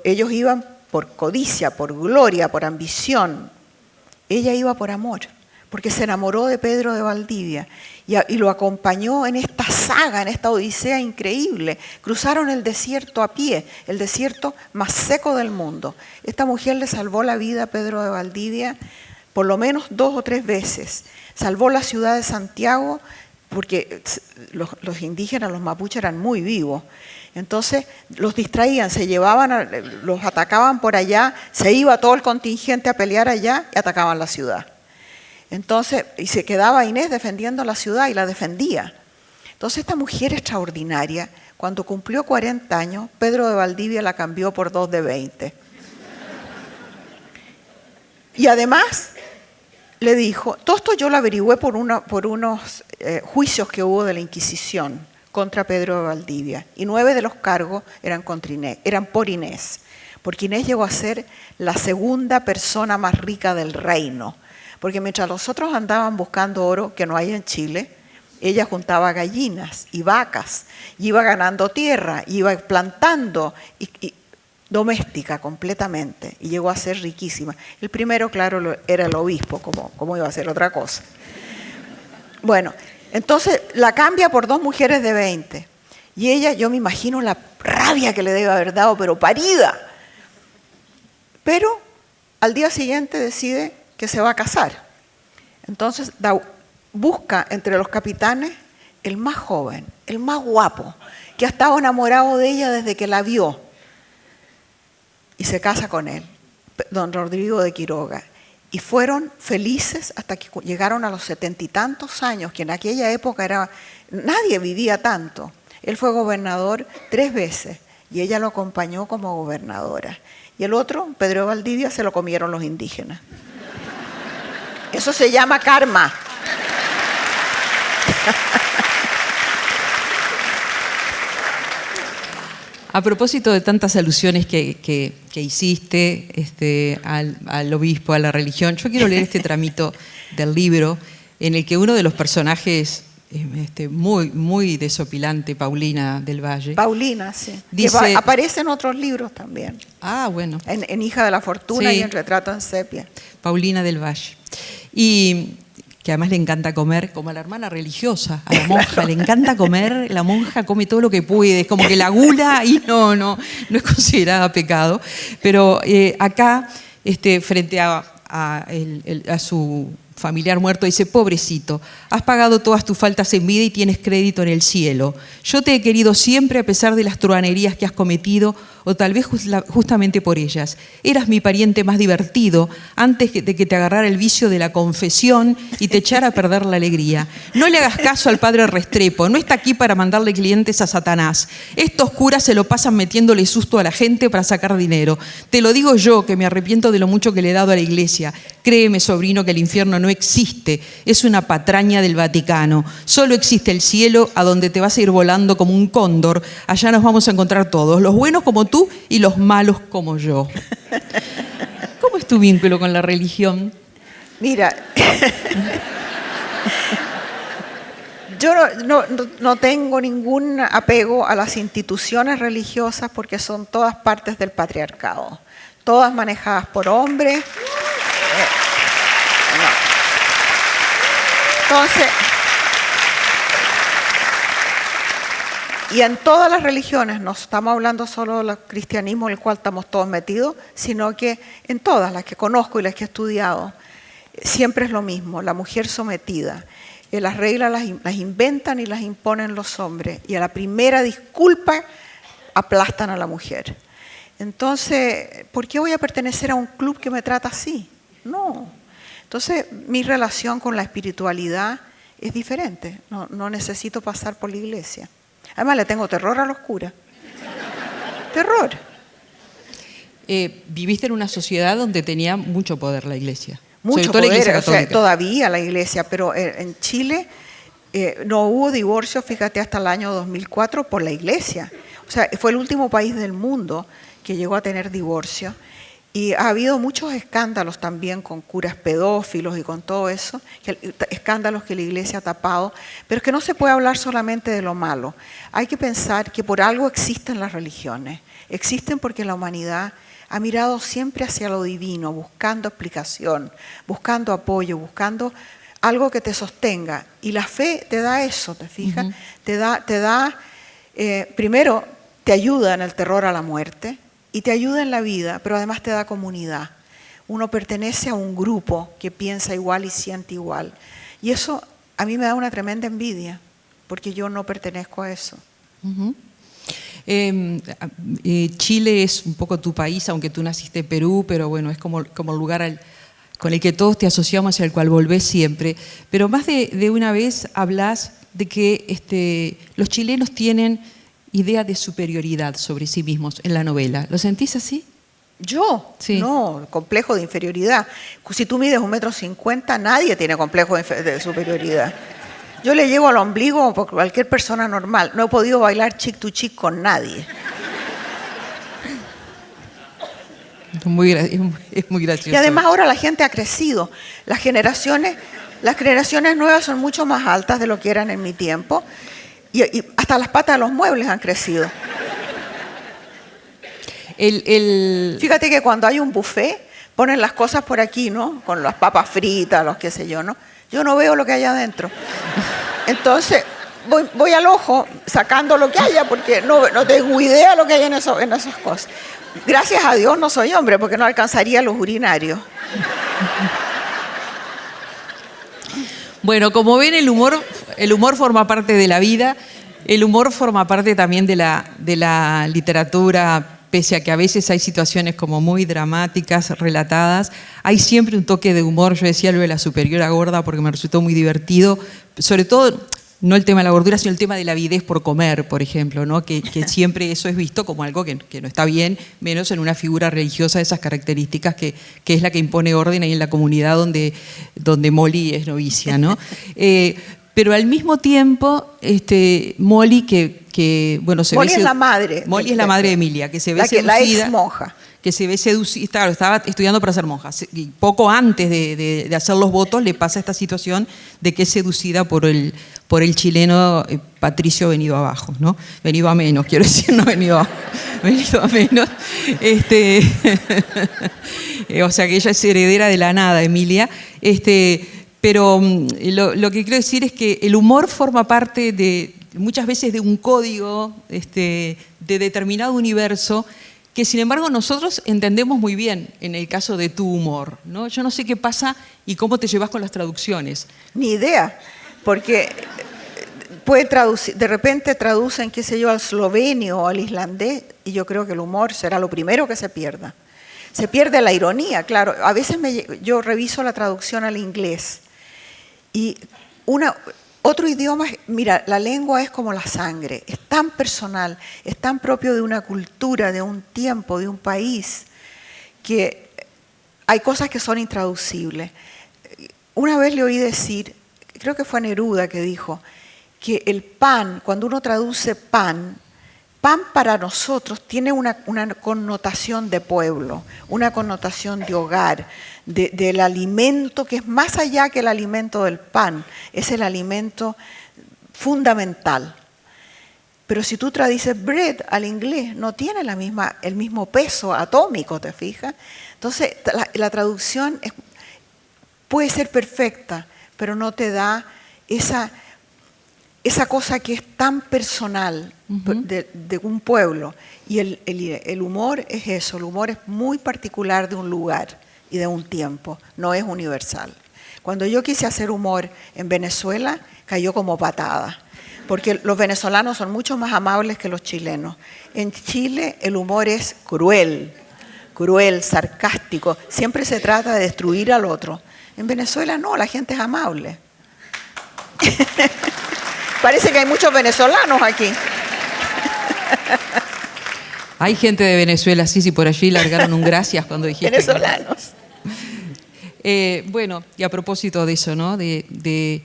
ellos iban por codicia, por gloria, por ambición. Ella iba por amor, porque se enamoró de Pedro de Valdivia y lo acompañó en esta saga, en esta odisea increíble. Cruzaron el desierto a pie, el desierto más seco del mundo. Esta mujer le salvó la vida a Pedro de Valdivia por lo menos 2 o 3 veces. Salvó la ciudad de Santiago porque los indígenas, los mapuches eran muy vivos. Entonces los distraían, los atacaban por allá, se iba todo el contingente a pelear allá y atacaban la ciudad. Entonces, y se quedaba Inés defendiendo la ciudad y la defendía. Entonces esta mujer extraordinaria, cuando cumplió 40 años, Pedro de Valdivia la cambió por 2 de 20. Y además le dijo, todo esto yo lo averigüé por unos juicios que hubo de la Inquisición contra Pedro de Valdivia, y 9 de los cargos eran por Inés, porque Inés llegó a ser la segunda persona más rica del reino, porque mientras los otros andaban buscando oro que no hay en Chile, ella juntaba gallinas y vacas, y iba ganando tierra, y iba plantando, y doméstica completamente, y llegó a ser riquísima. El primero, claro, era el obispo, como iba a ser otra cosa. Bueno, entonces la cambia por 2 mujeres de 20. Y ella, yo me imagino la rabia que le debe haber dado, pero parida. Pero al día siguiente decide que se va a casar. Entonces busca entre los capitanes el más joven, el más guapo, que ha estado enamorado de ella desde que la vio. Y se casa con él, don Rodrigo de Quiroga. Y fueron felices hasta que llegaron a los 70 y tantos años, que en aquella época nadie vivía tanto. Él fue gobernador 3 veces y ella lo acompañó como gobernadora. Y el otro, Pedro de Valdivia, se lo comieron los indígenas. Eso se llama karma. A propósito de tantas alusiones que hiciste al obispo, a la religión, yo quiero leer este tramito del libro en el que uno de los personajes muy, muy desopilante, Paulina del Valle. Paulina, sí. Dice, aparece en otros libros también. Ah, bueno. En Hija de la Fortuna, sí, y en Retrato en Sepia. Paulina del Valle. Y que además le encanta comer, como a la hermana religiosa, a la monja, le encanta comer, la monja come todo lo que puede, es como que la gula ahí no es considerada pecado. Pero acá, frente a su familiar muerto, dice, pobrecito, has pagado todas tus faltas en vida y tienes crédito en el cielo. Yo te he querido siempre a pesar de las truhanerías que has cometido, o tal vez justamente por ellas. Eras mi pariente más divertido antes de que te agarrara el vicio de la confesión y te echara a perder la alegría. No le hagas caso al padre Restrepo, no está aquí para mandarle clientes a Satanás. Estos curas se lo pasan metiéndole susto a la gente para sacar dinero. Te lo digo yo, que me arrepiento de lo mucho que le he dado a la iglesia. Créeme, sobrino, que el infierno no existe, es una patraña del Vaticano. Solo existe el cielo, a donde te vas a ir volando como un cóndor. Allá nos vamos a encontrar todos, los buenos como tú y los malos como yo. ¿Cómo es tu vínculo con la religión? Mira, Yo no tengo ningún apego a las instituciones religiosas porque son todas partes del patriarcado, todas manejadas por hombres. No. Entonces, y en todas las religiones, no estamos hablando solo del cristianismo en el cual estamos todos metidos, sino que en todas las que conozco y las que he estudiado, siempre es lo mismo, la mujer sometida. Las reglas las inventan y las imponen los hombres, y a la primera disculpa aplastan a la mujer. Entonces, ¿por qué voy a pertenecer a un club que me trata así? No. Entonces, mi relación con la espiritualidad es diferente, no necesito pasar por la iglesia. Además, le tengo terror a los curas. Terror. Viviste en una sociedad donde tenía mucho poder la iglesia. Mucho sobre todo poder, la iglesia o sea, católica. todavía la iglesia, pero en Chile no hubo divorcio, fíjate, hasta el año 2004 por la iglesia. O sea, fue el último país del mundo que llegó a tener divorcio. Y ha habido muchos escándalos también con curas pedófilos y con todo eso, escándalos que la iglesia ha tapado, pero es que no se puede hablar solamente de lo malo. Hay que pensar que por algo existen las religiones. Existen porque la humanidad ha mirado siempre hacia lo divino, buscando explicación, buscando apoyo, buscando algo que te sostenga. Y la fe te da eso, ¿te fijas? Primero, te ayuda en el terror a la muerte y te ayuda en la vida, pero además te da comunidad. Uno pertenece a un grupo que piensa igual y siente igual. Y eso a mí me da una tremenda envidia, porque yo no pertenezco a eso. Chile es un poco tu país, aunque tú naciste en Perú, pero bueno, es como el lugar con el que todos te asociamos y al cual volvés siempre. Pero más de una vez hablas de que los chilenos tienen idea de superioridad sobre sí mismos en la novela. ¿Lo sentís así? ¿Yo? Sí. No, complejo de inferioridad. Si tú mides 1,50 m, nadie tiene complejo de superioridad. Yo le llego al ombligo por cualquier persona normal. No he podido bailar chick to chick con nadie. Es muy gracioso. Y además ahora la gente ha crecido. Las generaciones nuevas son mucho más altas de lo que eran en mi tiempo. Y hasta las patas de los muebles han crecido. Fíjate que cuando hay un buffet, ponen las cosas por aquí, ¿no? Con las papas fritas, los qué sé yo, ¿no? Yo no veo lo que hay adentro. Entonces, voy al ojo sacando lo que haya, porque no tengo idea de lo que hay en esas cosas. Gracias a Dios no soy hombre, porque no alcanzaría los urinarios. Bueno, como ven, el humor forma parte de la vida, el humor forma parte también de la literatura, pese a que a veces hay situaciones como muy dramáticas, relatadas, hay siempre un toque de humor. Yo decía lo de la superiora gorda porque me resultó muy divertido, sobre todo, no el tema de la gordura, sino el tema de la avidez por comer, por ejemplo, ¿no? que siempre eso es visto como algo que no está bien, menos en una figura religiosa de esas características que es la que impone orden ahí en la comunidad donde Molly es novicia, ¿no? Pero al mismo tiempo, Molly, que bueno, se Molly ve... es la madre. Molly es la madre de Emilia, que se ve seducida. La ex monja. Que se ve seducida, claro, estaba estudiando para ser monja. Y poco antes de hacer los votos le pasa esta situación de que es seducida por el chileno Patricio venido abajo, ¿no? Venido a menos, quiero decir, no venido a menos. O sea que ella es heredera de la nada, Emilia. Pero lo que quiero decir es que el humor forma parte muchas veces de un código de determinado universo que sin embargo nosotros entendemos muy bien en el caso de tu humor, ¿no? Yo no sé qué pasa y cómo te llevas con las traducciones. Ni idea, porque de repente traducen, qué sé yo, al eslovenio o al islandés, y yo creo que el humor será lo primero que se pierda. Se pierde la ironía, claro. A veces yo reviso la traducción al inglés y otro idioma, mira, la lengua es como la sangre, es tan personal, es tan propio de una cultura, de un tiempo, de un país, que hay cosas que son intraducibles. Una vez le oí decir, creo que fue Neruda que dijo, que el pan, cuando uno traduce pan para nosotros tiene una connotación de pueblo, una connotación de hogar, del alimento que es más allá que el alimento del pan, es el alimento fundamental. Pero si tú traduces bread al inglés, no tiene el mismo peso atómico, ¿te fijas? Entonces, la traducción puede ser perfecta, pero no te da esa cosa que es tan personal de un pueblo. Y el humor es eso, el humor es muy particular de un lugar y de un tiempo, no es universal. Cuando yo quise hacer humor en Venezuela, cayó como patada, porque los venezolanos son mucho más amables que los chilenos. En Chile el humor es cruel, sarcástico, siempre se trata de destruir al otro. En Venezuela no, la gente es amable. Parece que hay muchos venezolanos aquí. Hay gente de Venezuela, sí, por allí largaron un gracias cuando dijiste. Venezolanos. Bueno, y a propósito de eso, ¿no? De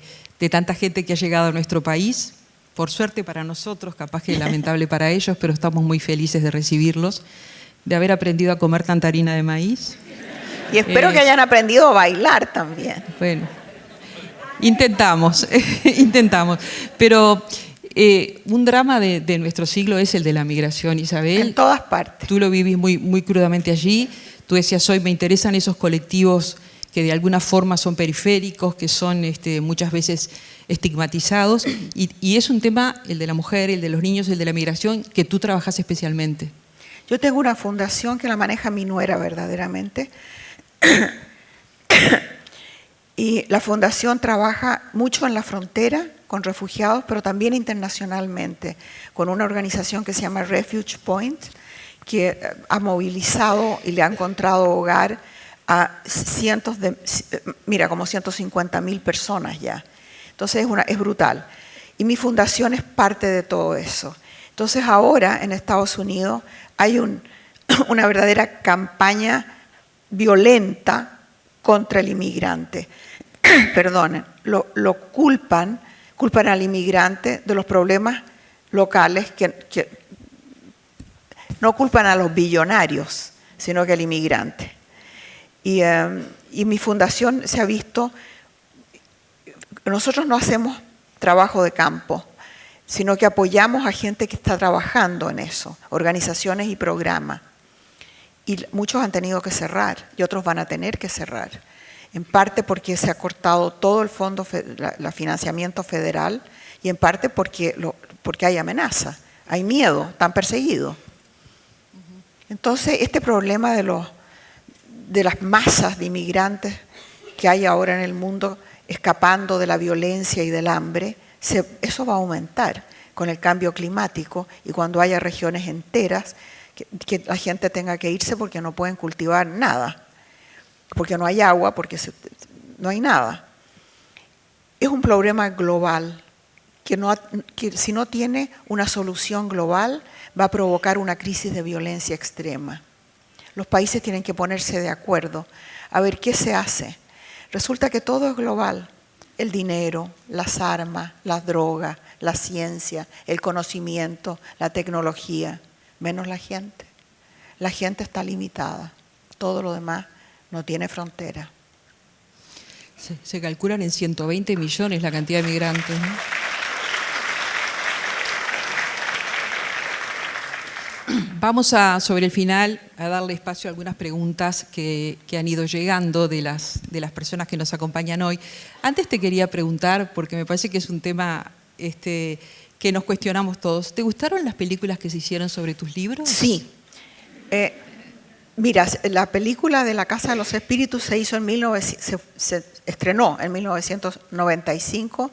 tanta gente que ha llegado a nuestro país, por suerte para nosotros, capaz que lamentable para ellos, pero estamos muy felices de recibirlos, de haber aprendido a comer tanta harina de maíz. Y espero que hayan aprendido a bailar también. Bueno, intentamos. Pero un drama de nuestro siglo es el de la migración, Isabel. En todas partes. Tú lo vivís muy, muy crudamente allí. Tú decías hoy, me interesan esos colectivos que de alguna forma son periféricos, que son muchas veces estigmatizados. Y es un tema, el de la mujer, el de los niños, el de la migración, que tú trabajas especialmente. Yo tengo una fundación que la maneja mi nuera verdaderamente. Y la fundación trabaja mucho en la frontera con refugiados, pero también internacionalmente, con una organización que se llama Refuge Point, que ha movilizado y le ha encontrado hogar a como 150.000 personas ya. Entonces es brutal. Y mi fundación es parte de todo eso. Entonces ahora en Estados Unidos hay una verdadera campaña violenta contra el inmigrante. Perdonen, lo culpan al inmigrante de los problemas locales que no culpan a los billonarios, sino que al inmigrante. Y mi fundación se ha visto, nosotros no hacemos trabajo de campo, sino que apoyamos a gente que está trabajando en eso, organizaciones y programas. Y muchos han tenido que cerrar y otros van a tener que cerrar. En parte porque se ha cortado todo el fondo, el financiamiento federal, y en parte porque hay amenaza, hay miedo, están perseguidos. Entonces, este problema de las masas de inmigrantes que hay ahora en el mundo escapando de la violencia y del hambre, eso va a aumentar con el cambio climático y cuando haya regiones enteras que la gente tenga que irse porque no pueden cultivar nada, porque no hay agua, porque no hay nada. Es un problema global que si no tiene una solución global va a provocar una crisis de violencia extrema. Los países tienen que ponerse de acuerdo a ver qué se hace. Resulta que todo es global. El dinero, las armas, las drogas, la ciencia, el conocimiento, la tecnología, menos la gente. La gente está limitada. Todo lo demás no tiene frontera. Se calculan en 120 millones la cantidad de migrantes, ¿no? Vamos sobre el final, a darle espacio a algunas preguntas que han ido llegando de las personas que nos acompañan hoy. Antes te quería preguntar, porque me parece que es un tema que nos cuestionamos todos. ¿Te gustaron las películas que se hicieron sobre tus libros? Sí. Mira, la película de La Casa de los Espíritus se estrenó en 1995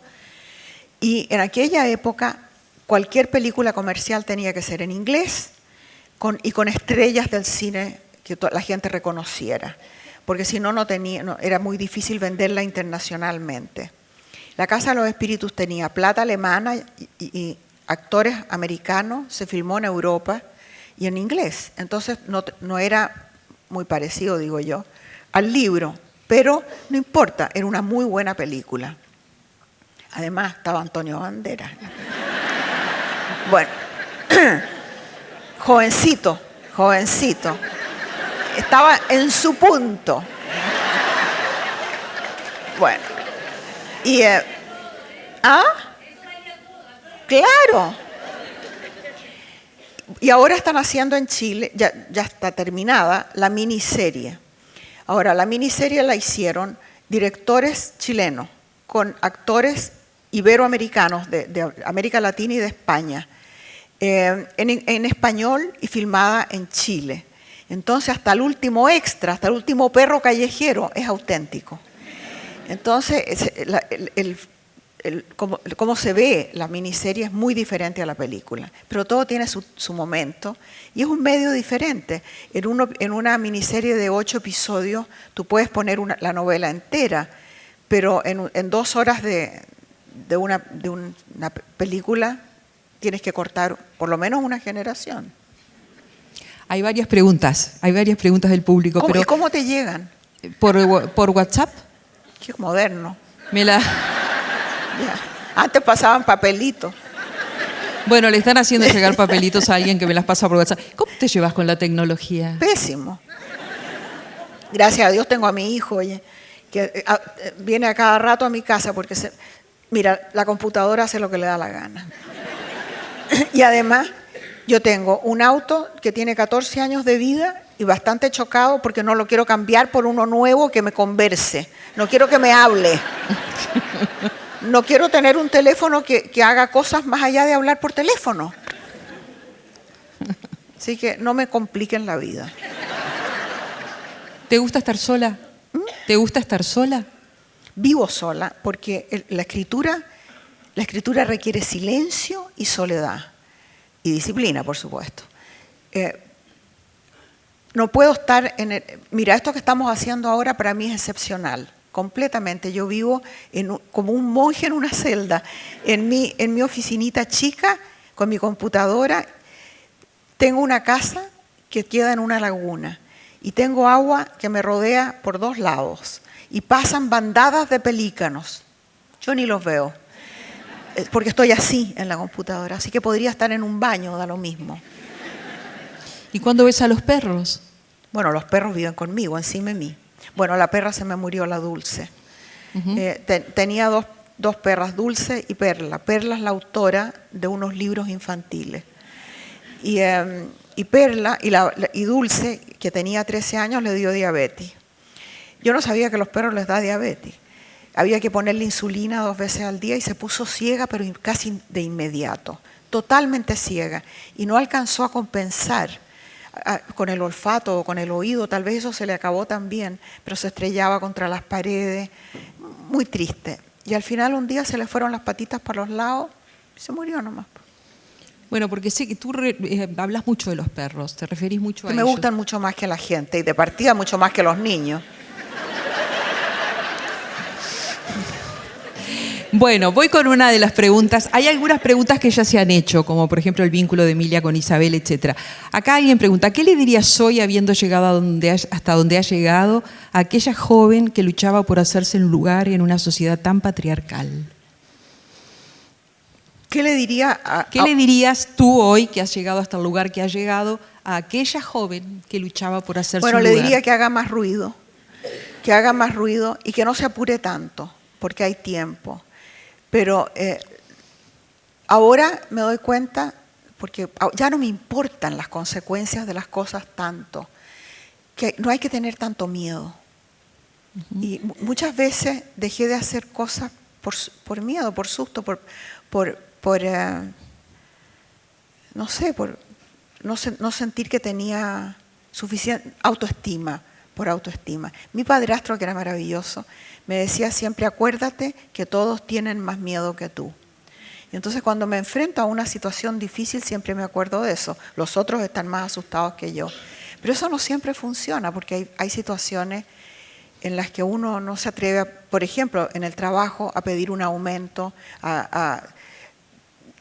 y en aquella época cualquier película comercial tenía que ser en inglés y con estrellas del cine que la gente reconociera, porque si no, era muy difícil venderla internacionalmente. La Casa de los Espíritus tenía plata alemana y actores americanos, se filmó en Europa y en inglés. Entonces no era muy parecido, digo yo, al libro, pero no importa, era una muy buena película. Además estaba Antonio Banderas. Bueno, jovencito, estaba en su punto. Bueno, y Claro. Y ahora están haciendo en Chile, ya está terminada, la miniserie. Ahora, la miniserie la hicieron directores chilenos con actores iberoamericanos de América Latina y de España, en español y filmada en Chile. Entonces, hasta el último extra, hasta el último perro callejero es auténtico. Entonces, cómo se ve la miniserie es muy diferente a la película, pero todo tiene su momento y es un medio diferente. En una miniserie de 8 episodios tú puedes poner la novela entera, pero en 2 horas de una película tienes que cortar por lo menos una generación. Hay varias preguntas del público. ¿Y cómo te llegan? ¿Por WhatsApp? Qué moderno. Ya. Antes pasaban papelitos. Bueno, le están haciendo llegar papelitos a alguien que me las pasa por WhatsApp. ¿Cómo te llevas con la tecnología? Pésimo. Gracias a Dios tengo a mi hijo, oye, que viene a cada rato a mi casa porque, mira, la computadora hace lo que le da la gana. Y además, yo tengo un auto que tiene 14 años de vida y bastante chocado porque no lo quiero cambiar por uno nuevo que me converse. No quiero que me hable. No quiero tener un teléfono que haga cosas más allá de hablar por teléfono. Así que no me compliquen la vida. ¿Te gusta estar sola? ¿Te gusta estar sola? Vivo sola porque la escritura requiere silencio y soledad. Y disciplina, por supuesto. No puedo estar mira, esto que estamos haciendo ahora para mí es excepcional. Completamente. Yo vivo como un monje en una celda, en mi oficinita chica, con mi computadora. Tengo una casa que queda en una laguna y tengo agua que me rodea por 2 lados y pasan bandadas de pelícanos. Yo ni los veo, porque estoy así en la computadora, así que podría estar en un baño, da lo mismo. ¿Y cuándo ves a los perros? Bueno, los perros viven conmigo, encima de mí. Bueno, la perra se me murió, la Dulce. Tenía dos perras, Dulce y Perla. Perla es la autora de unos libros infantiles. Y Perla y Dulce, que tenía 13 años, le dio diabetes. Yo no sabía que a los perros les da diabetes. Había que ponerle insulina 2 veces al día y se puso ciega, pero casi de inmediato. Totalmente ciega. Y no alcanzó a compensar con el olfato o con el oído, tal vez eso se le acabó también, pero se estrellaba contra las paredes, muy triste. Y al final un día se le fueron las patitas para los lados y se murió nomás. Bueno, porque sé que tú hablas mucho de los perros, te referís mucho a ellos. Me gustan mucho más que la gente y de partida mucho más que los niños. Bueno, voy con una de las preguntas. Hay algunas preguntas que ya se han hecho, como por ejemplo el vínculo de Emilia con Isabel, etc. Acá alguien pregunta, ¿qué le dirías hoy, habiendo llegado hasta donde ha llegado, a aquella joven que luchaba por hacerse un lugar en una sociedad tan patriarcal? ¿Qué le diría ¿Qué le dirías tú hoy, que has llegado hasta el lugar que has llegado, a aquella joven que luchaba por hacerse un lugar? Bueno, le diría que haga más ruido y que no se apure tanto, porque hay tiempo. Pero ahora me doy cuenta, porque ya no me importan las consecuencias de las cosas tanto, que no hay que tener tanto miedo. Y muchas veces dejé de hacer cosas por miedo, por susto, por no sentir que tenía suficiente autoestima, por autoestima. Mi padrastro, que era maravilloso, me decía siempre, acuérdate que todos tienen más miedo que tú. Y entonces cuando me enfrento a una situación difícil siempre me acuerdo de eso. Los otros están más asustados que yo. Pero eso no siempre funciona porque hay situaciones en las que uno no se atreve, por ejemplo, en el trabajo, a pedir un aumento,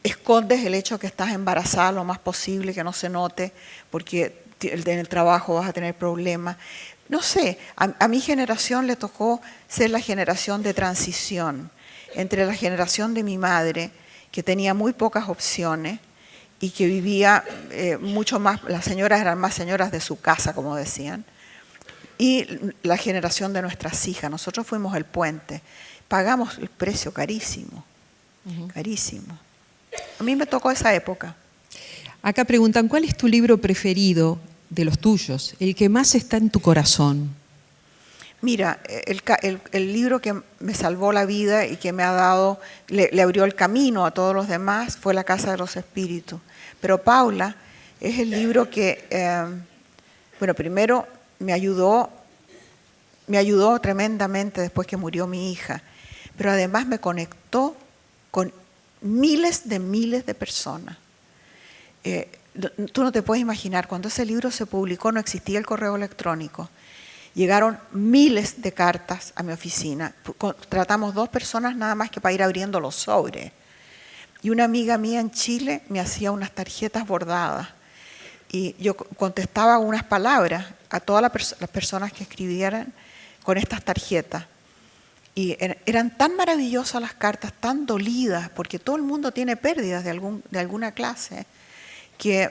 escondes el hecho que estás embarazada lo más posible, que no se note, porque en el trabajo vas a tener problemas. No sé, a mi generación le tocó ser la generación de transición entre la generación de mi madre, que tenía muy pocas opciones y que vivía mucho más, las señoras eran más señoras de su casa, como decían, y la generación de nuestras hijas. Nosotros fuimos el puente, pagamos el precio carísimo, carísimo. a mí me tocó esa época. Acá preguntan, ¿cuál es tu libro preferido de los tuyos? El que más está en tu corazón. Mira, el libro que me salvó la vida y que me ha dado, le abrió el camino a todos los demás fue La Casa de los Espíritus. Pero Paula es el libro que, bueno, primero me ayudó tremendamente después que murió mi hija, pero además me conectó con miles de personas. Tú no te puedes imaginar, cuando ese libro se publicó no existía el correo electrónico. Llegaron miles de cartas a mi oficina. Tratamos 2 personas nada más que para ir abriendo los sobres. Y una amiga mía en Chile me hacía unas tarjetas bordadas. Y yo contestaba unas palabras a todas las personas que escribieran con estas tarjetas. Y eran tan maravillosas las cartas, tan dolidas, porque todo el mundo tiene pérdidas de alguna clase, que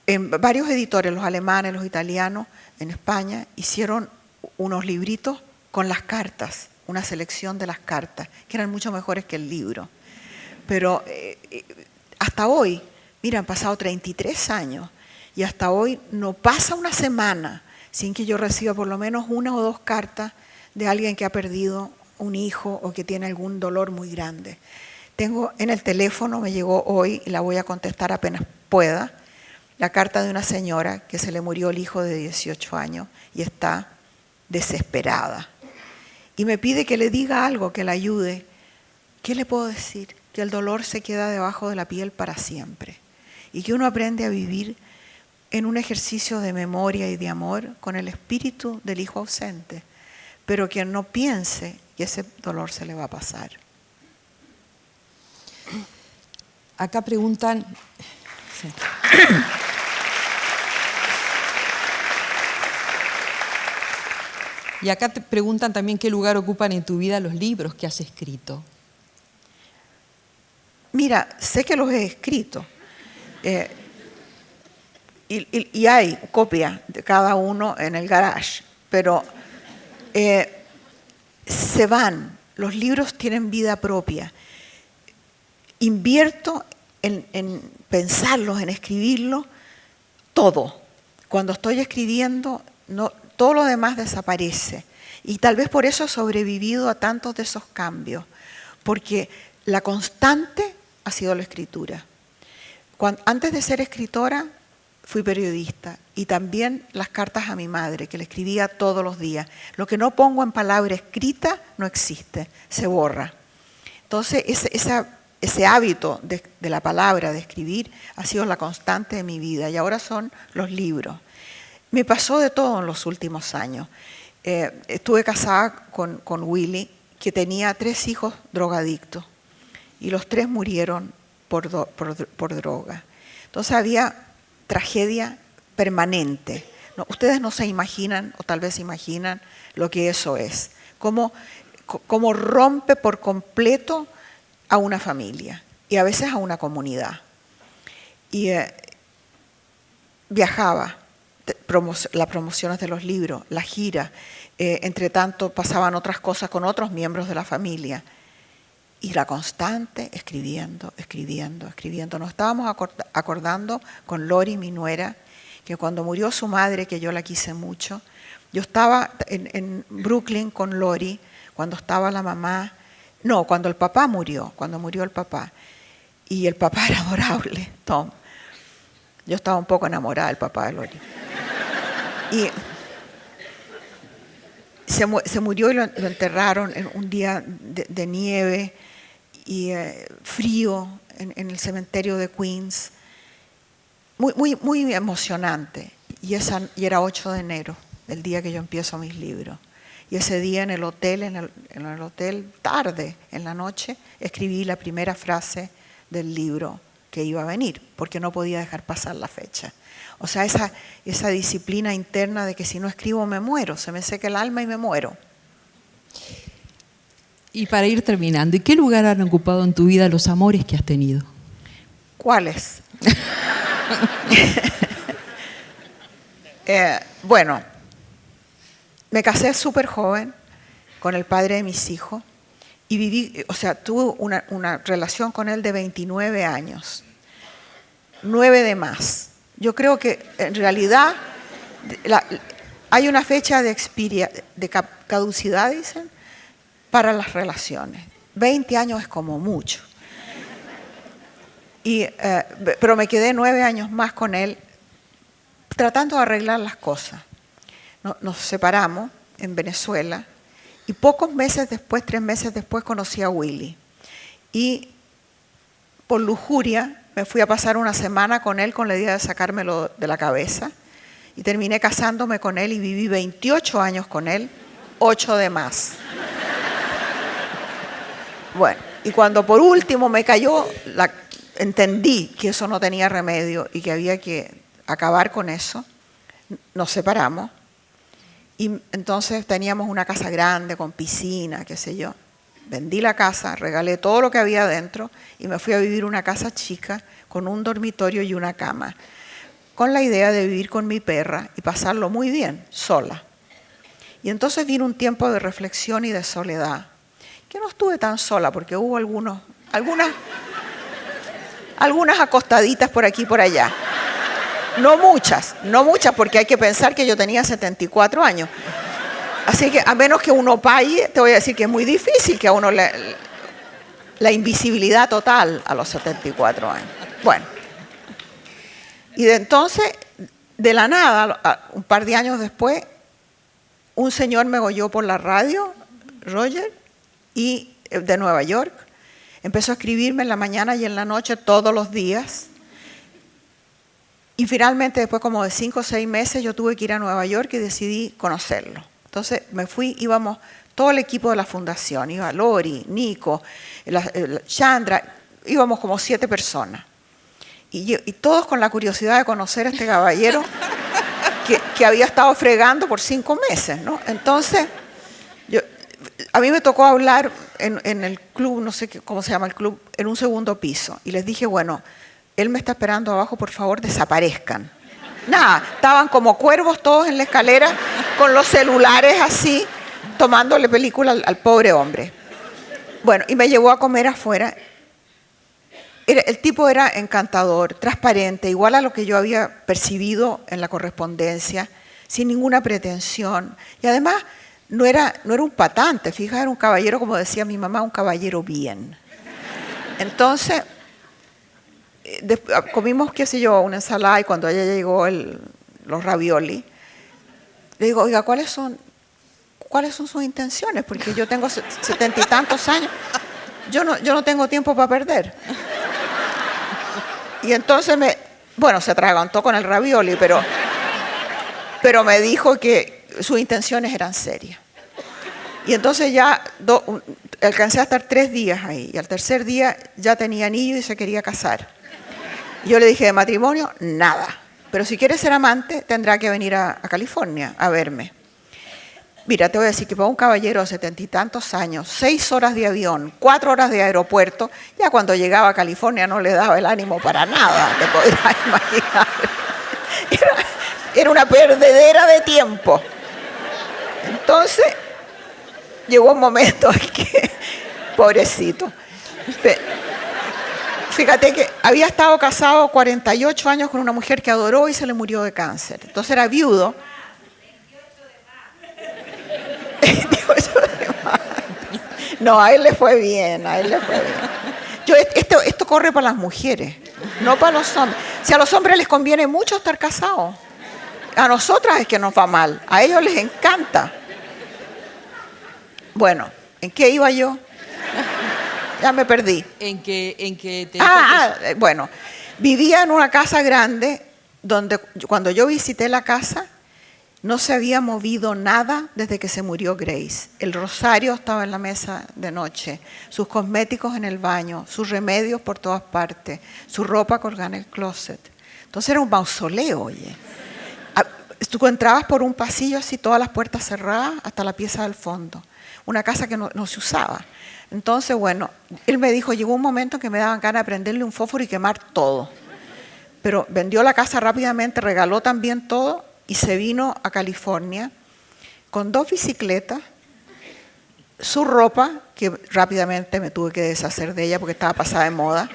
en varios editores, los alemanes, los italianos, en España, hicieron unos libritos con las cartas, una selección de las cartas, que eran mucho mejores que el libro. Pero hasta hoy, mira, han pasado 33 años, y hasta hoy no pasa una semana sin que yo reciba por lo menos 1 o 2 cartas de alguien que ha perdido un hijo o que tiene algún dolor muy grande. Tengo en el teléfono, me llegó hoy y la voy a contestar apenas pueda, la carta de una señora que se le murió el hijo de 18 años y está desesperada. Y me pide que le diga algo, que la ayude. ¿Qué le puedo decir? Que el dolor se queda debajo de la piel para siempre y que uno aprende a vivir en un ejercicio de memoria y de amor con el espíritu del hijo ausente, pero que no piense que ese dolor se le va a pasar. Acá preguntan... Sí. Y acá te preguntan también qué lugar ocupan en tu vida los libros que has escrito. Mira, sé que los he escrito. Y hay copias de cada uno en el garage, pero se van. Los libros tienen vida propia. Invierto en pensarlos, en escribirlos, todo. Cuando estoy escribiendo, todo lo demás desaparece. Y tal vez por eso he sobrevivido a tantos de esos cambios, porque la constante ha sido la escritura. Antes de ser escritora, fui periodista y también las cartas a mi madre, que le escribía todos los días. Lo que no pongo en palabra escrita no existe, se borra. Entonces, ese hábito de la palabra, de escribir, ha sido la constante de mi vida y ahora son los libros. Me pasó de todo en los últimos años. Estuve casada con Willy, que tenía 3 hijos drogadictos y los 3 murieron por droga. Entonces había tragedia permanente. No, ustedes no se imaginan, o tal vez se imaginan, lo que eso es. Cómo rompe por completo a una familia y a veces a una comunidad. Y viajaba, las promociones de los libros, la gira, entre tanto pasaban otras cosas con otros miembros de la familia. Y la constante, escribiendo. Nos estábamos acordando con Lori, mi nuera, que cuando murió su madre, que yo la quise mucho, yo estaba en Brooklyn con Lori, cuando estaba la mamá, no, cuando el papá murió, cuando murió el papá. Y el papá era adorable, Tom. Yo estaba un poco enamorada del papá de Lori. Y se murió y lo enterraron en un día de nieve y frío en el cementerio de Queens. Muy emocionante. Y era 8 de enero, el día que yo empiezo mis libros. Y ese día en el hotel, tarde, en la noche, escribí la primera frase del libro que iba a venir, porque no podía dejar pasar la fecha. O sea, esa disciplina interna de que si no escribo me muero, se me seca el alma y me muero. Y para ir terminando, ¿y qué lugar han ocupado en tu vida los amores que has tenido? ¿Cuáles? Bueno, me casé súper joven con el padre de mis hijos y viví, o sea, tuve una relación con él de 29 años, 9 de más. Yo creo que en realidad hay una fecha de caducidad, dicen, para las relaciones. 20 años es como mucho. Pero me quedé 9 años más con él tratando de arreglar las cosas. Nos separamos en Venezuela y pocos meses después, 3 meses después, conocí a Willy. Y por lujuria me fui a pasar una semana con él con la idea de sacármelo de la cabeza y terminé casándome con él y viví 28 años con él, 8 de más. Bueno, y cuando por último me cayó, entendí que eso no tenía remedio y que había que acabar con eso, nos separamos. Y entonces teníamos una casa grande con piscina, qué sé yo. Vendí la casa, regalé todo lo que había dentro y me fui a vivir una casa chica con un dormitorio y una cama, con la idea de vivir con mi perra y pasarlo muy bien, sola. Y entonces vino un tiempo de reflexión y de soledad, que no estuve tan sola porque hubo algunas acostaditas por aquí y por allá. No muchas porque hay que pensar que yo tenía 74 años. Así que a menos que uno pague, te voy a decir que es muy difícil que a uno la invisibilidad total a los 74 años. Bueno, y de entonces, de la nada, un par de años después, un señor me oyó por la radio, Roger, y de Nueva York. Empezó a escribirme en la mañana y en la noche todos los días. Y finalmente, después como de 5 o 6 meses, yo tuve que ir a Nueva York y decidí conocerlo. Entonces me fui, íbamos todo el equipo de la fundación, iba Lori, Nico, Chandra, íbamos como 7 personas. Y todos con la curiosidad de conocer a este caballero que había estado fregando por 5 meses, ¿no? Entonces, a mí me tocó hablar en el club, no sé cómo se llama el club, en un segundo piso. Y les dije, bueno, él me está esperando abajo, por favor, desaparezcan. Nada, estaban como cuervos todos en la escalera, con los celulares así, tomándole película al pobre hombre. Bueno, y me llevó a comer afuera. El tipo era encantador, transparente, igual a lo que yo había percibido en la correspondencia, sin ninguna pretensión. Y además, no era un patán, fíjate, era un caballero, como decía mi mamá, un caballero bien. Entonces, comimos, qué sé yo, una ensalada y cuando ella llegó los ravioli, le digo, oiga, ¿cuáles son sus intenciones? Porque yo tengo 70 y tantos años, yo no tengo tiempo para perder. Y entonces se atragantó con el ravioli, pero me dijo que sus intenciones eran serias. Y entonces ya alcancé a estar 3 días ahí. Y al tercer día ya tenía anillo y se quería casar. Yo le dije, de matrimonio, nada. Pero si quieres ser amante, tendrá que venir a California a verme. Mira, te voy a decir que para un caballero de 70 y tantos años, 6 horas de avión, 4 horas de aeropuerto, ya cuando llegaba a California no le daba el ánimo para nada, te podrás imaginar. Era una perdedera de tiempo. Entonces, llegó un momento en que, pobrecito, fíjate que había estado casado 48 años con una mujer que adoró y se le murió de cáncer. Entonces era viudo. 28 de marzo. No, a él le fue bien, Esto corre para las mujeres, no para los hombres. Si a los hombres les conviene mucho estar casados, a nosotras es que nos va mal, a ellos les encanta. Bueno, ¿en qué iba yo? Ya me perdí. En que bueno, vivía en una casa grande donde cuando yo visité la casa no se había movido nada desde que se murió Grace. El rosario estaba en la mesa de noche, sus cosméticos en el baño, sus remedios por todas partes, su ropa colgada en el closet. Entonces era un mausoleo, oye. Tú entrabas por un pasillo así, todas las puertas cerradas hasta la pieza del fondo. Una casa que no se usaba. Entonces, bueno, él me dijo, llegó un momento que me daban ganas de prenderle un fósforo y quemar todo. Pero vendió la casa rápidamente, regaló también todo y se vino a California con 2 bicicletas, su ropa, que rápidamente me tuve que deshacer de ella porque estaba pasada de moda.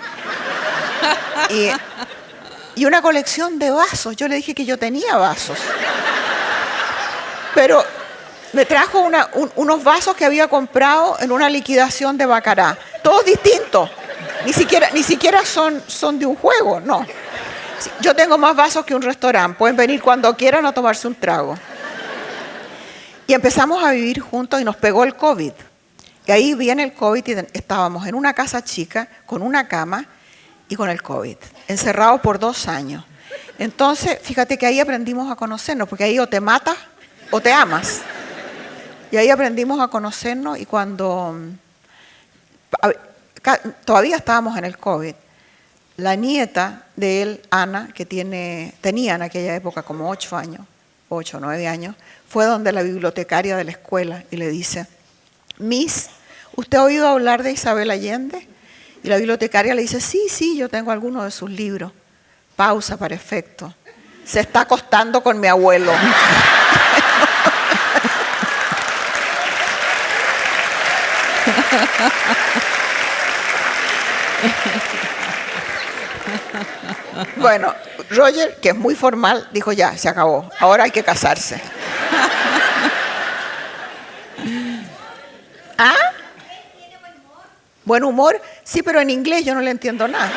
Y una colección de vasos. Yo le dije que yo tenía vasos. Pero me trajo unos vasos que había comprado en una liquidación de Bacará. Todos distintos. Ni siquiera son de un juego, no. Yo tengo más vasos que un restaurante. Pueden venir cuando quieran a tomarse un trago. Y empezamos a vivir juntos y nos pegó el COVID. Y ahí viene el COVID y estábamos en una casa chica, con una cama y con el COVID, encerrados por 2 años. Entonces, fíjate que ahí aprendimos a conocernos, porque ahí o te matas o te amas. Y ahí aprendimos a conocernos y cuando todavía estábamos en el COVID, la nieta de él, Ana, que tenía en aquella época como 8 años, 8 o 9 años, fue donde la bibliotecaria de la escuela y le dice: Miss, ¿usted ha oído hablar de Isabel Allende? Y la bibliotecaria le dice: sí, yo tengo algunos de sus libros. Pausa para efecto. Se está acostando con mi abuelo. Bueno, Roger, que es muy formal, dijo: ya, se acabó. Ahora hay que casarse. ¿Ah? ¿Buen humor? Sí, pero en inglés yo no le entiendo nada.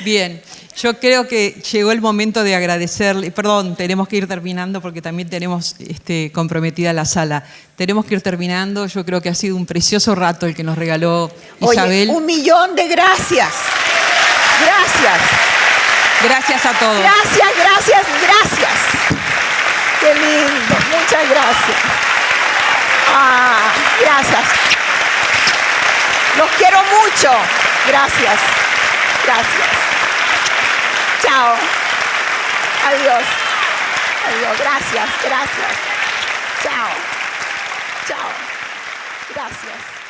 Bien, yo creo que llegó el momento de agradecerle. Perdón, tenemos que ir terminando porque también tenemos comprometida la sala. Tenemos que ir terminando. Yo creo que ha sido un precioso rato el que nos regaló Isabel. Oye, 1.000.000 de gracias. Gracias. Gracias a todos. Gracias. Qué lindo, muchas gracias. Gracias. Los quiero mucho. Gracias. Chao. Adiós. Gracias. Chao. Gracias.